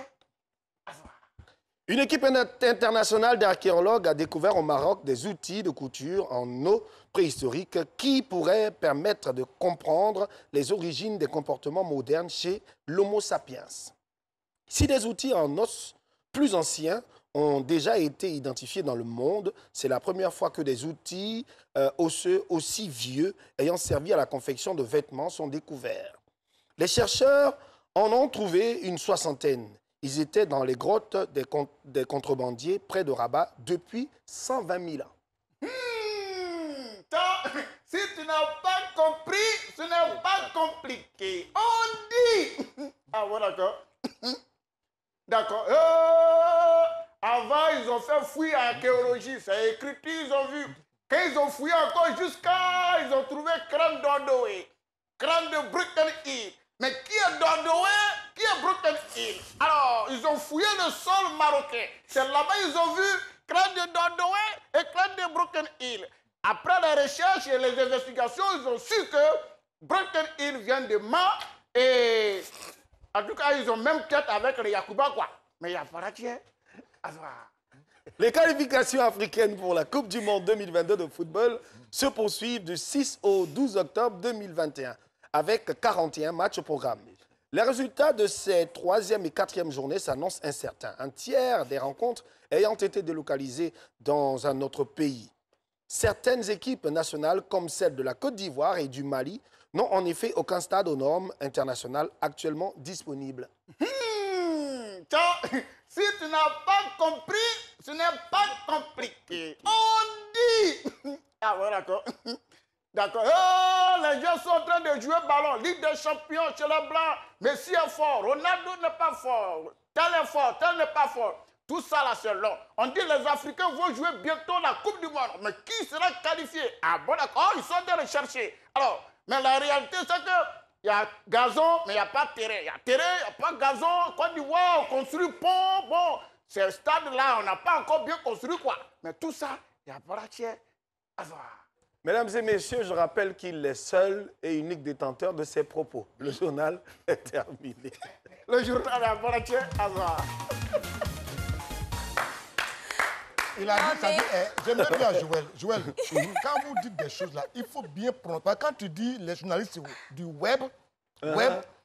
Une équipe internationale d'archéologues a découvert au Maroc des outils de couture en eau préhistorique qui pourraient permettre de comprendre les origines des comportements modernes chez l'Homo sapiens. Si des outils en os plus anciens ont déjà été identifiés dans le monde, c'est la première fois que des outils osseux aussi vieux ayant servi à la confection de vêtements sont découverts. Les chercheurs en ont trouvé une soixantaine. Ils étaient dans les grottes des contrebandiers près de Rabat depuis 120 000 ans. Si tu n'as pas compris, ce n'est pas compliqué. On dit... Ah ouais, d'accord. D'accord. Avant, ils ont fait fouille archéologie. C'est écrit, ils ont vu. Quand ils ont fouillé encore jusqu'à... Ils ont trouvé crâne d'Ordoé, crâne de Broken Hill. Mais qui est d'Ordoé? Qui est Broken Hill? Alors, ils ont fouillé le sol marocain. C'est là-bas ils ont vu crâne de Dordoé et crâne de Broken Hill. Après les recherches et les investigations, ils ont su que Broken Hill vient de Ma et... En tout cas, ils ont même tête avec les Yakuba, quoi. Mais il y a Faratier. Les qualifications africaines pour la Coupe du Monde 2022 de football se poursuivent du 6 au 12 octobre 2021 avec 41 matchs au programme. Les résultats de ces 3e et 4e journées s'annoncent incertains. Un tiers des rencontres ayant été délocalisées dans un autre pays. Certaines équipes nationales, comme celle de la Côte d'Ivoire et du Mali, n'ont en effet aucun stade aux normes internationales actuellement disponible. Si tu n'as pas compris, ce n'est pas compliqué. On dit... Ah ouais, d'accord. D'accord. Oh, les gens sont en train de jouer ballon. Ligue des champions chez les Blancs. Messi est fort. Ronaldo n'est pas fort. Tel est fort, tel n'est pas fort. Tout ça là, c'est long. On dit les Africains vont jouer bientôt la Coupe du Monde. Mais qui sera qualifié? Ah bon, d'accord. Oh, ils sont en train de chercher. Alors, mais la réalité, c'est que il y a gazon, mais il n'y a pas terrain. Il y a terrain, il n'y a pas gazon. Côte d'Ivoire, on construit pont. Bon, ces stades-là, on n'a pas encore bien construit, quoi. Mais tout ça, il y a pas à voir. Mesdames et messieurs, je rappelle qu'il est seul et unique détenteur de ses propos. Le journal est terminé. Le journal a Baraché Azar. Il a dit, ça dit, j'aimerais bien Joël, quand vous dites des choses là, il faut bien prendre. Quand tu dis les journalistes du web,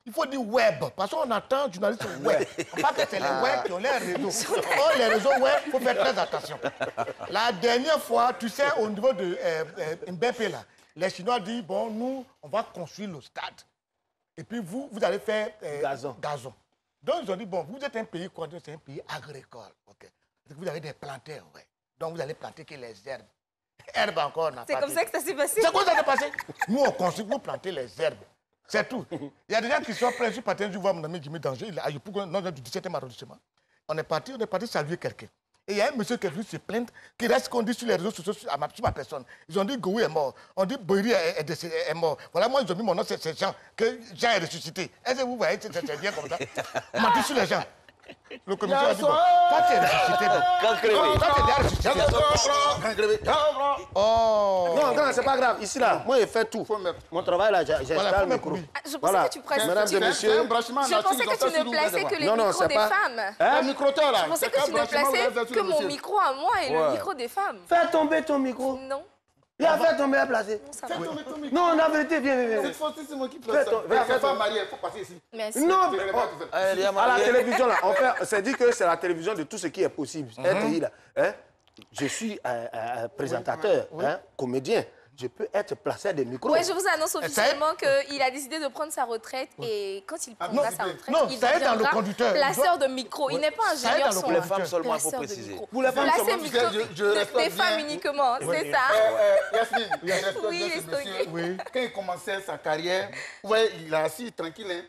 il faut dire web, parce qu'on entend journalistes web. Pas que c'est les web qui ont les réseaux. Oh, les réseaux web, il faut faire très attention. La dernière fois, tu sais, au niveau de Mbépé, là, les Chinois disent, bon, nous, on va construire le stade. Et puis vous allez faire gazon. Donc ils ont dit, bon, vous êtes un pays quoi? C'est un pays agricole. Okay. Vous avez des planteurs, ouais. Donc vous allez planter que les herbes. Herbes encore, on n'a pas. C'est comme ça que ça s'est passé? C'est comme ça que ça s'est passé. Nous, on construit, vous plantez les herbes. C'est tout. Il y a des gens qui sont prêts. Je suis parti un jour voir mon ami Jimmy Danger, il est à Yopougon, dans le 17e arrondissement. On est parti saluer quelqu'un. Et il y a un monsieur qui est venu se plaindre, qui reste qu'on dit sur les réseaux sociaux sur ma personne. Ils ont dit Goui est mort. On dit Boiri est mort. Voilà, moi, ils ont mis mon nom, c'est Jean, que Jean est ressuscité. Est-ce que vous voyez, c'est bien comme ça? On m'a dit sur les gens. Le commissaire a dit, bon, toi tu es ressuscité. Toi tu es déjà ressuscité. Oh. Non, c'est pas grave. Ici, là, moi, j'ai fait tout. Mon travail, là, j'installe le micro. Je pensais que tu plaçais... Mesdames et messieurs... Je pensais que tu ne plaçais que les micros des femmes. Le microteur, là. Je pensais que tu ne plaçais que mon micro à moi et le micro des femmes. Fais tomber ton micro. Non. Il a fait tomber à placer. Fais tomber ton micro. Non, la vérité, viens. Cette fois-ci, c'est moi qui place ça. Fais pas marier, il faut passer ici. Merci. Non, à la télévision, là, c'est dit que c'est la télévision de tout ce qui est possible. RTI, là. Je suis présentateur, comédien. Je peux être placé à des micros. Oui, je vous annonce officiellement qu'il a décidé de prendre sa retraite et quand il prendra sa retraite, il deviendra placeur de micro. Il n'est pas ingénieur son. Pour les femmes seulement, il faut préciser. Pour les femmes seulement, des femmes uniquement, c'est ça. Yasmine, oui, monsieur, quand il commençait sa carrière, ouais, il a assis tranquille.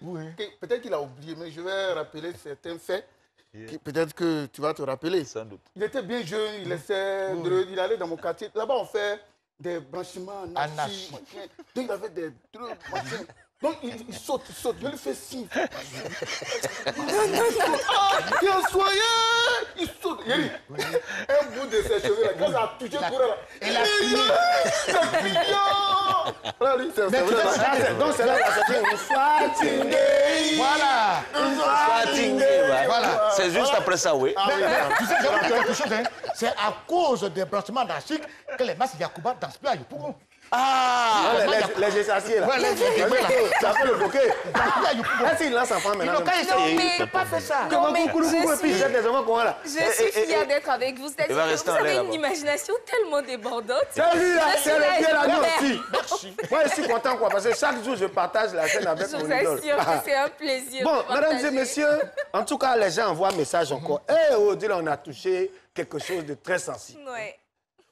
Peut-être qu'il a oublié, mais je vais rappeler certains faits. Peut-être que tu vas te rappeler. Sans doute. Il était bien jeune, il allait dans mon quartier. Là-bas, on fait des branchements anarchiques. Donc, il avait des trucs. Donc, il saute. Je lui fais signe. Il est soigné. Il saute. Un bout de ses cheveux, quand ça a touché pour elle. Il a fini. C'est mignon. Donc, c'est là que ça fait Voilà. C'est juste après ça, oui. Tu sais, j'ai quelque chose, c'est à cause des branchements anarchiques que les masses Yacouba dansent plus à Yopougon. Ah, les essentiels là. Ouais, ça fait le bouquet. Est-ce qu'il lance enfant maintenant? Il n'a pas fait ça. Je suis fière d'être avec vous. C'est-à-dire que vous avez une imagination tellement débordante. C'est lui là, c'est le bien là, nous aussi. Merci. Moi, je suis content quoi, parce que chaque jour, je partage la scène avec mon idole. Je vous assure que c'est un plaisir. Bon, mesdames et messieurs, en tout cas, les gens envoient un message encore. Eh, Odile, on a touché quelque chose de très sensible. Ouais.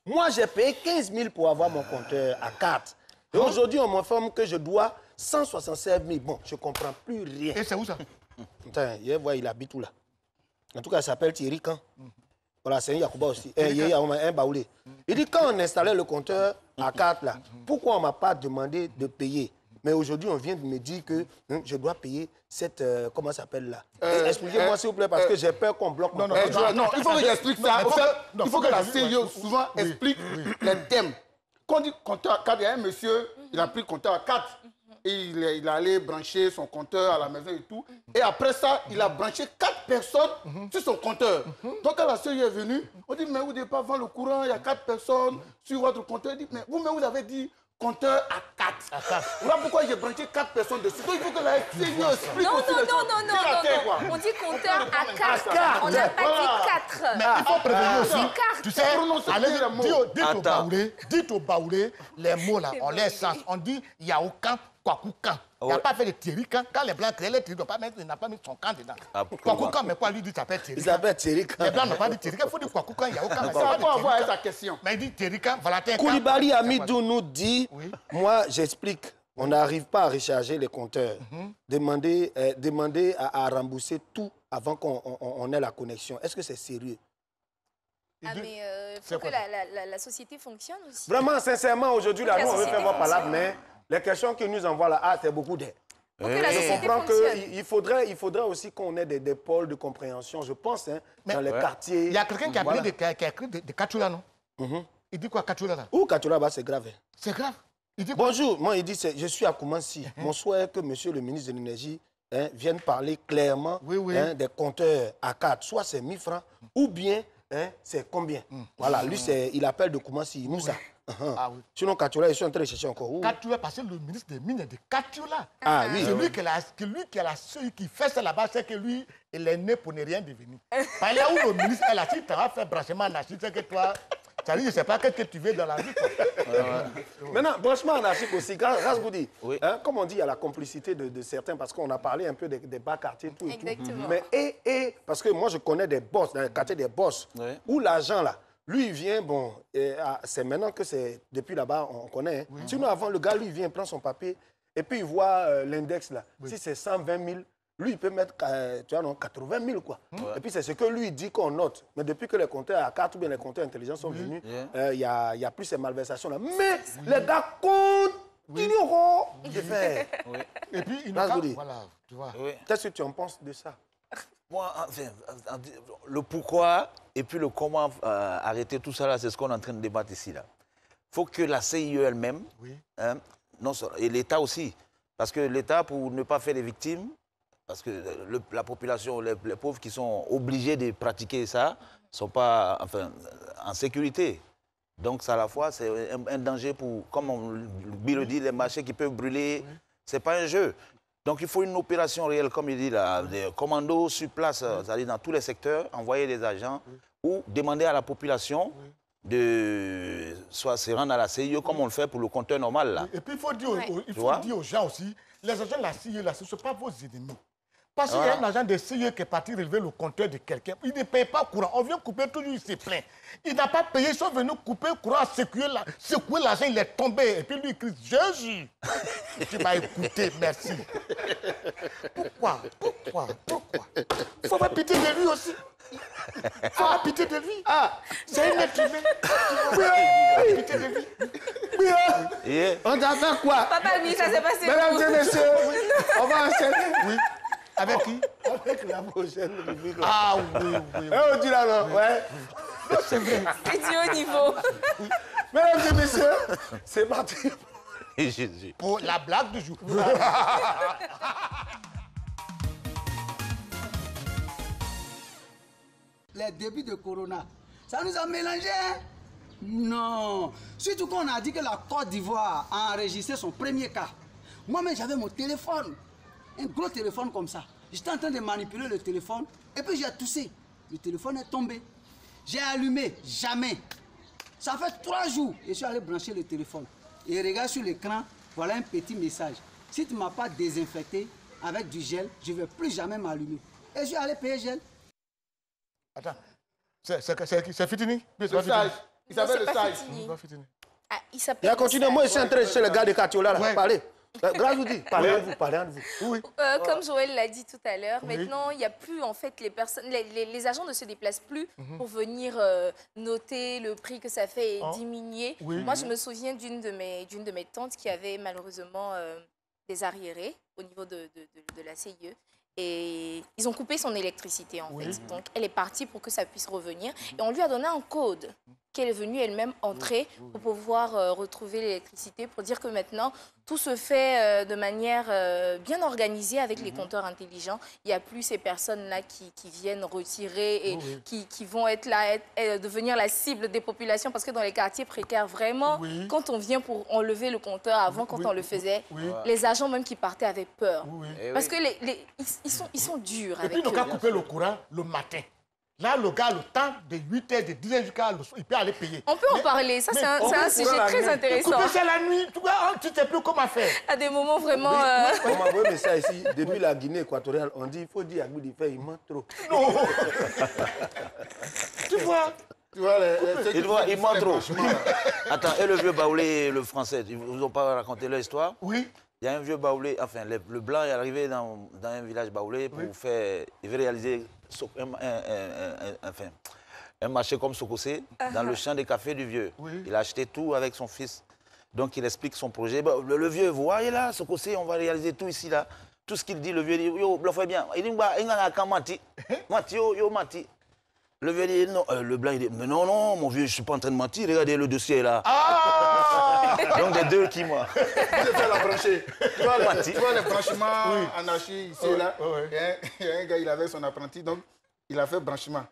Moi, j'ai payé 15 000 pour avoir mon compteur à carte. Et aujourd'hui, on m'informe que je dois 167 000. Bon, je ne comprends plus rien. Et c'est où ça? Attends, il habite où là? En tout cas, il s'appelle Thierry Kan. Voilà, c'est un Yacouba aussi. Il y a un Baoulé. Il dit, quand on installait le compteur à carte là, pourquoi on ne m'a pas demandé de payer? Mais aujourd'hui, on vient de me dire que je dois payer cette... comment ça s'appelle là? Expliquez-moi s'il vous plaît, parce que j'ai peur qu'on bloque mon compteur. Non, il faut que j'explique ça. Il faut que la CIE souvent explique les thèmes. Quand on dit compteur à 4, il y a un monsieur, il a pris le compteur à 4. Et il est allé brancher son compteur à la maison et tout. Et après ça, il a branché 4 personnes sur son compteur. Donc quand la CIE est venue, on dit, mais vous ne devez pas vendre le courant, il y a 4 personnes sur votre compteur. Il dit, mais vous-même, vous avez dit... compteur à 4. Voilà pourquoi j'ai branché 4 personnes dessus. Donc il faut que la CIE explique. Non. On dit compteur à 4. On n'a pas dit 4. Mais il faut prévenir aussi. Tu sais, dites au Baoulé, les mots là, on les sens. On dit, il n'y a aucun Kwakoukan. Il n'a pas fait de Thierry Kan. Quand les Blancs créaient les Thierry, il n'a pas mis son camp dedans. Kwakoukan, mais quoi, lui dit qu'il s'appelle Thierry Kan. Il s'appelle Thierry Kan. Les Blancs n'ont pas dit Thierry Kan. Il faut dire Kwakoukan, il n'y a aucun. Ça a quoi à voir avec sa question? Mais il dit Thierry Kan, voilà. Koulibaly Amidou nous dit, moi j'explique, on n'arrive pas à recharger les compteurs. Demandez à rembourser tout avant qu'on ait la connexion. Est-ce que c'est sérieux? Ah, mais il faut que la société fonctionne aussi. Vraiment, sincèrement, aujourd'hui, là, nous, on veut faire voir palabre, mais les questions que nous envoient là, c'est beaucoup d'aide. Je comprends qu'il faudrait aussi qu'on ait des pôles de compréhension, je pense, hein, dans les quartiers. Il y a quelqu'un qui a écrit des Kachula, non? Il dit quoi, Kachula, là? Ou Kachula, bah, c'est grave. C'est grave. Il dit bonjour, moi, il dit, je suis à Koumansi. Mon souhait est que monsieur le ministre de l'Énergie vienne parler clairement des compteurs à 4. Soit c'est 1000 francs, ou bien c'est combien. Voilà, lui, il appelle de Koumansi, Moussa. Sinon, Kachula, je suis en train de chercher encore où. Kachula, parce que le ministre des Mines est de Kachula. Ah oui. C'est lui qui a la seule qui fait ça là-bas, c'est que lui, il est né pour ne rien devenir. Par là où le ministre est là, si tu as fait branchement anarchique, c'est que toi, ça dit, je ne sais pas ce que tu veux dans la vie. Maintenant, branchement anarchique aussi, grâce vous dit, comme on dit, il y a la complicité de certains, parce qu'on a parlé un peu des bas quartiers, tout et tout. Mais parce que moi, je connais des boss, dans le quartier des boss, où l'argent là, lui, il vient, bon, c'est maintenant que c'est, depuis là-bas, on connaît. Hein. Sinon, avant, le gars, lui, il vient, prend son papier, et puis il voit l'index, là. Si c'est 120 000, lui, il peut mettre, tu vois, non, 80 000, quoi. Et puis, c'est ce que lui dit qu'on note. Mais depuis que les compteurs à 4 ou bien les compteurs intelligents sont venus, il y a plus ces malversations-là. Mais les gars continueront de faire. Et puis, il voilà, tu vois. Qu'est-ce que tu en penses de ça? Moi, enfin, le pourquoi et puis le comment arrêter tout ça, c'est ce qu'on est en train de débattre ici. Il faut que la CIE elle-même, et l'État aussi, parce que l'État, pour ne pas faire des victimes, parce que la population, les pauvres qui sont obligés de pratiquer ça, ne sont pas en sécurité. Donc, ça, à la fois, c'est un danger pour, comme Bill le dit, les marchés qui peuvent brûler. Ce n'est pas un jeu. Donc, il faut une opération réelle, comme il dit, là, des commandos sur place, c'est-à-dire dans tous les secteurs, envoyer des agents ou demander à la population de soit se rendre à la CIE comme on le fait pour le compteur normal. Là. Et puis, il faut dire aux gens aussi, les agents de la CIE, là, ce ne sont pas vos ennemis. Parce qu'il y a un agent de CIE qui est parti relever le compteur de quelqu'un. Il ne paye pas courant. On vient couper toujours, il se plaint. Il n'a pas payé, ils sont venus couper le courant, secouer l'argent, il est tombé. Et puis lui, il crie, Jésus, tu m'as écouté, merci. Pourquoi? Il faut avoir pitié de lui aussi. Il faut avoir pitié de lui. C'est un être humain. Oui, pitié de lui. Oui, on t'a fait quoi? Papa, lui, ça s'est passé. Mesdames et messieurs, on va enchaîner. Oui. Avec qui? Avec la prochaine rubrique. Ah oui. On dit là, non? Ouais. C'est vrai. C'est du haut niveau. Mesdames et messieurs, c'est parti. Jésus. Pour la blague du jour. Les débuts de Corona, ça nous a mélangés, hein? Non. Surtout quand on a dit que la Côte d'Ivoire a enregistré son premier cas. Moi-même, j'avais mon téléphone. Un gros téléphone comme ça. J'étais en train de manipuler le téléphone et puis j'ai toussé. Le téléphone est tombé. J'ai allumé, jamais. Ça fait 3 jours et je suis allé brancher le téléphone. Et regarde sur l'écran, voilà un petit message. Si tu ne m'as pas désinfecté avec du gel, je ne vais plus jamais m'allumer. Et je suis allé payer gel. Attends, c'est Fitini? Le sage. Il s'appelle le sage. Il a continué, moi je suis en train de chez le gars de Katiola, là, parler. Grâce vous dit, parlez en vous. Oui. Comme Joël l'a dit tout à l'heure, maintenant, il n'y a plus, en fait, les personnes, les agents ne se déplacent plus pour venir noter le prix que ça fait et diminuer. Moi, je me souviens d'une de mes tantes qui avait malheureusement des arriérés au niveau de la CIE. Et ils ont coupé son électricité, en fait. Donc, elle est partie pour que ça puisse revenir. Et on lui a donné un code qu'elle est venue elle-même entrer pour pouvoir retrouver l'électricité, pour dire que maintenant, tout se fait de manière bien organisée avec les compteurs intelligents. Il n'y a plus ces personnes-là qui viennent retirer et qui vont être là, devenir la cible des populations. Parce que dans les quartiers précaires, vraiment, quand on vient pour enlever le compteur, avant, quand on le faisait, les agents même qui partaient avaient peur. Parce que ils sont durs avec eux. Et puis, ils n'ont qu'à couper le courant le matin. Là, le gars, le temps de 8h, de 10h jusqu'à le soir, il peut aller payer. On peut en parler, ça c'est un sujet très intéressant. Écoutez, c'est la nuit, tu ne sais plus comment faire. À des moments vraiment... On m'a envoyé ça ici, depuis la Guinée équatoriale, on dit, il faut dire à Goudi, il ment trop. Non. Tu vois, il ment trop. Attends, et le vieux baoulé, le français, ils vous ont pas raconté leur histoire? Oui. Il y a un vieux baoulé, enfin, le blanc est arrivé dans un village baoulé pour faire... Il veut réaliser un marché comme Sokosé dans le champ des cafés du vieux. Oui. Il a acheté tout avec son fils. Donc, il explique son projet. Bon, le vieux, vous voyez là, Sokosé, on va réaliser tout ici, là. Tout ce qu'il dit, le vieux dit, yo, bluffez bien. Il dit, il n'y a qu'un mati. Mati, yo, mati. Le vieux dit, non. Le blanc, il dit, mais non, non, mon vieux, je ne suis pas en train de mentir. Regardez, le dossier est là. Ah. Donc, des deux qui, moi. Je vais la brancher. Tu vois les branchements anarchie ici et là. Il y a un gars, il avait son apprenti, donc il a fait branchement.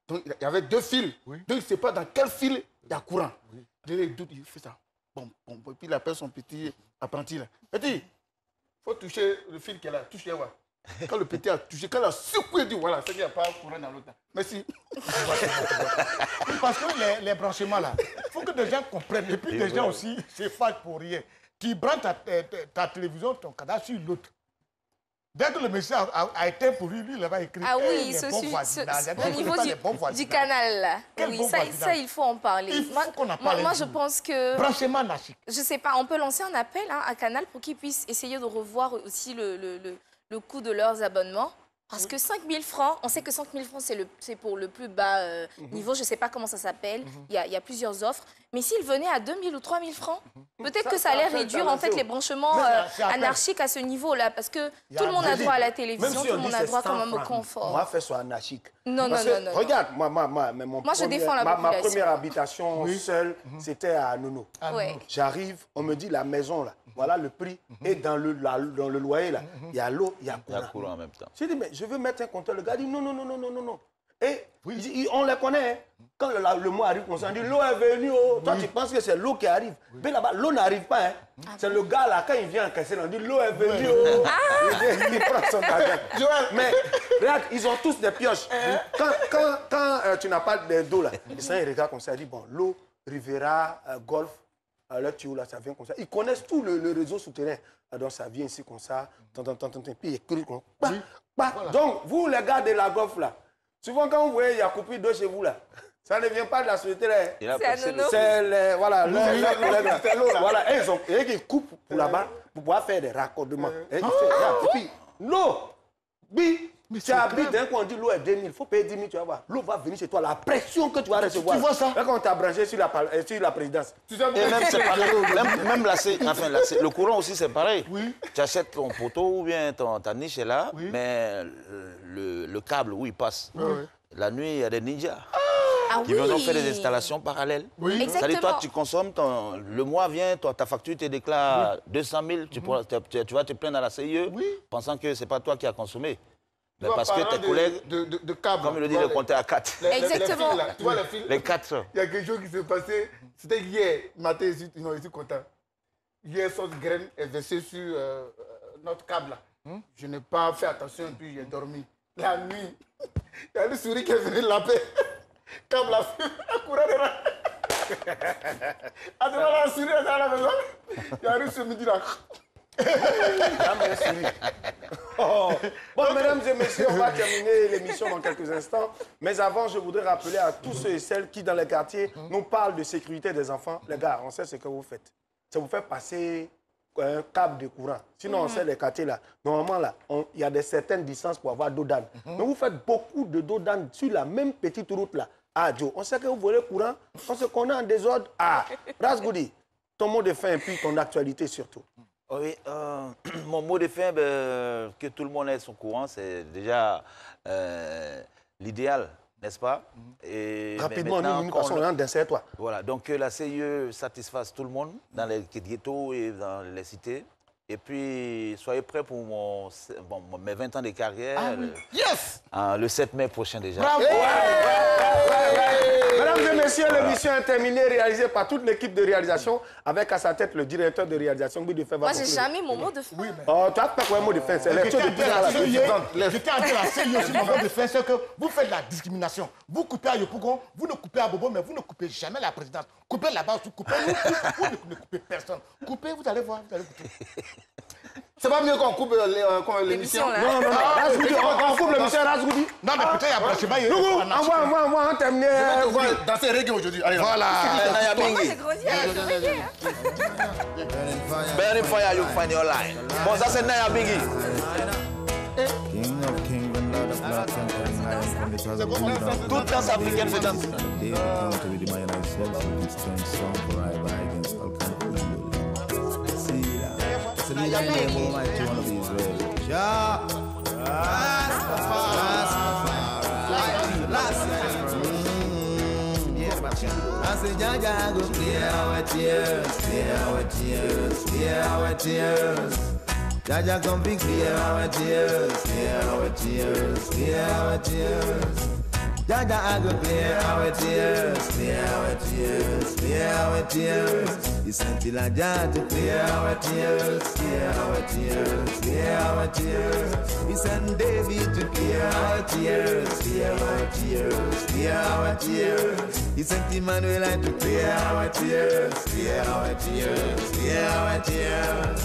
Donc, il y avait 2 fils. Donc, il ne sait pas dans quel fil il y a courant. Il fait ça. Bon. Et puis, il appelle son petit apprenti là. Petit, il faut toucher le fil qui est là. Touchez, ouais. Quand le petit a touché, quand il a secoué, il dit voilà, c'est qu'il n'y a pas courant dans l'autre. Merci. Parce que les branchements là, il faut que les gens comprennent. Et puis les gens aussi se fâchent pour rien. Tu branches ta télévision, ton cadavre sur l'autre. Dès que le monsieur a été pour lui, il va écrire. Ah oui, au niveau du canal là. Oui, ça, il faut en parler. Il faut qu'on en parle. Moi, je pense que... Branchement anarchique. Je ne sais pas, on peut lancer un appel à Canal pour qu'ils puissent essayer de revoir aussi le coût de leurs abonnements. Parce que 5 000 francs, on sait que 5 000 francs, c'est pour le plus bas niveau. Je ne sais pas comment ça s'appelle. Il y a plusieurs offres. Mais s'ils venaient à 2 000 ou 3 000 francs, peut-être que ça allait réduire en fait les branchements anarchiques à ce niveau-là. Parce que tout le monde a droit à la télévision, tout le monde a droit quand même au confort. On va faire ça anarchique. Non. Regarde, moi, je défends la population. Ma première habitation seule, c'était à Nono. J'arrive, on me dit la maison là. Voilà le prix. Et dans le loyer, là, il y a l'eau, il y a courant. Il y a courant en même temps. J'ai dit, mais je veux mettre un compteur. Le gars dit, non. Et on les connaît. Hein. Quand le mois arrive, on s'en dit, l'eau est venue. Oh. Toi, tu penses que c'est l'eau qui arrive. Mais là-bas, l'eau n'arrive pas. Hein. C'est le gars, là, quand il vient encaisser, on dit, l'eau est venue. Oh. Il prend son argent. Mais regarde, ils ont tous des pioches. Quand tu n'as pas d'eau, là, ils regardent comme ça, ils disent, bon, l'eau, Rivera, Golf, là, ça vient comme ça. Ils connaissent tout le réseau souterrain. Donc, ça vient ici comme ça. Puis, ils écrivent comme ça. Voilà. Donc, vous, les gars de la golf, là, souvent, quand vous voyez, il y a coupé d'eau chez vous, là, ça ne vient pas de la souterrain. C'est l'eau, là. Voilà, et ils coupent pour là-bas pour pouvoir faire des raccordements. Et puis, l'eau, mais tu habites, d'un coup, on dit l'eau est 2000, il faut payer 10 000, tu vas voir. L'eau va venir chez toi, la pression que tu vas recevoir. Tu vois ça? Quand on t'a branché sur la présidence. Et même, c'est pareil. Même là, le courant aussi, c'est pareil. Oui. Tu achètes ton poteau ou bien ta niche est là, mais le câble où il passe. La nuit, il y a des ninjas qui viennent faire des installations parallèles. Oui. Exactement. C'est-à-dire, toi, tu consommes, le mois vient, ta facture te déclare 200 000, tu vas te plaindre à la CIE, pensant que ce n'est pas toi qui as consommé. Mais parce que tes collègues, de câble, comme il le dit, le compteur à 4. Exactement. Tu vois les fils? Les 4. Il y a quelque chose qui s'est passé. C'était hier matin, ici, ils sont contents. Hier, sauce graine est versée sur notre câble. Je n'ai pas fait attention, puis j'ai dormi. La nuit, il y a une souris qui est venue laper. Câble a couru de là. À devant la souris, elle est à la maison. Il y a une ce midi là. Bon, mesdames et messieurs, on va terminer l'émission dans quelques instants. Mais avant, je voudrais rappeler à tous ceux et celles qui, dans les quartiers, nous parlent de sécurité des enfants. Les gars, on sait ce que vous faites. Ça vous fait passer un câble de courant. Sinon, on sait les quartiers là. Normalement, là, il y a certaines distances pour avoir d'eau d'âne. Mais vous faites beaucoup de d'eau d'âne sur la même petite route là. Ah, Joe, on sait que vous volez courant. On sait qu'on est en désordre. Ah, Razgoudi, ton mot de fin et puis ton actualité surtout. Oui, mon mot de fin, que tout le monde ait son courant, c'est déjà l'idéal, n'est-ce pas? Et rapidement, nous passons rien d'insert, toi. Voilà, donc que la CIE satisfasse tout le monde dans les ghettos et dans les cités. Et puis, soyez prêts pour mes 20 ans de carrière. Ah, oui. Yes! Le 7 mai prochain déjà. Bravo! Mesdames et messieurs, l'émission est terminée, réalisée par toute l'équipe de réalisation, avec à sa tête le directeur de réalisation, Guy Defebvre. Moi, j'ai jamais mon mot de fin. Oui, mais... Oh, tu n'as pas quoi un mot de fin, c'est l'élection de J'étais à dire la CIE aussi, mon mot de fin, c'est que vous faites de la discrimination. Vous coupez à Yopougon, vous ne coupez à Bobo, mais vous ne coupez jamais la présidence. Coupez là-bas, vous coupez nous, vous ne coupez personne. Coupez, vous allez voir, vous allez goûter. C'est pas mieux qu'on coupe l'émission. Non, on coupe l'émission Razgoudi. Non, mais peut-être il y a Brachima. Envoie, on termine. On va danser reggae aujourd'hui. Voilà. Moi, j'ai grandi avec le reggae. Burning fire, you find your line. Bon, ça c'est Naya Biggie. King of Kings and Lord of Lords and when it was a good Toute danse africaine fait danser. They come to be the man ourselves with this strong song forever against all kind of evil. See that? It's a new name, Almighty One of Israel. Jah, I say Jah go clear our tears, clear our tears, clear our tears. Jah come be clear our tears, clear our tears, clear our tears. Jah I go clear our tears, clear our tears, clear our tears. He sent Elijah to clear our tears, clear our tears, clear our tears. He sent David to clear our tears, clear our tears, clear our tears. He sent Emmanuel to clear our tears, clear our tears, clear our tears.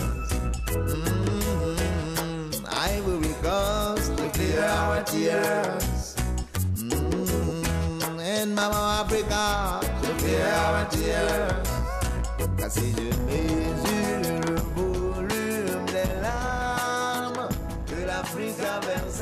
I will because to clear our tears. And Mama Africa to clear our tears. Car si je mesure le volume des larmes que l'Afrique a versé.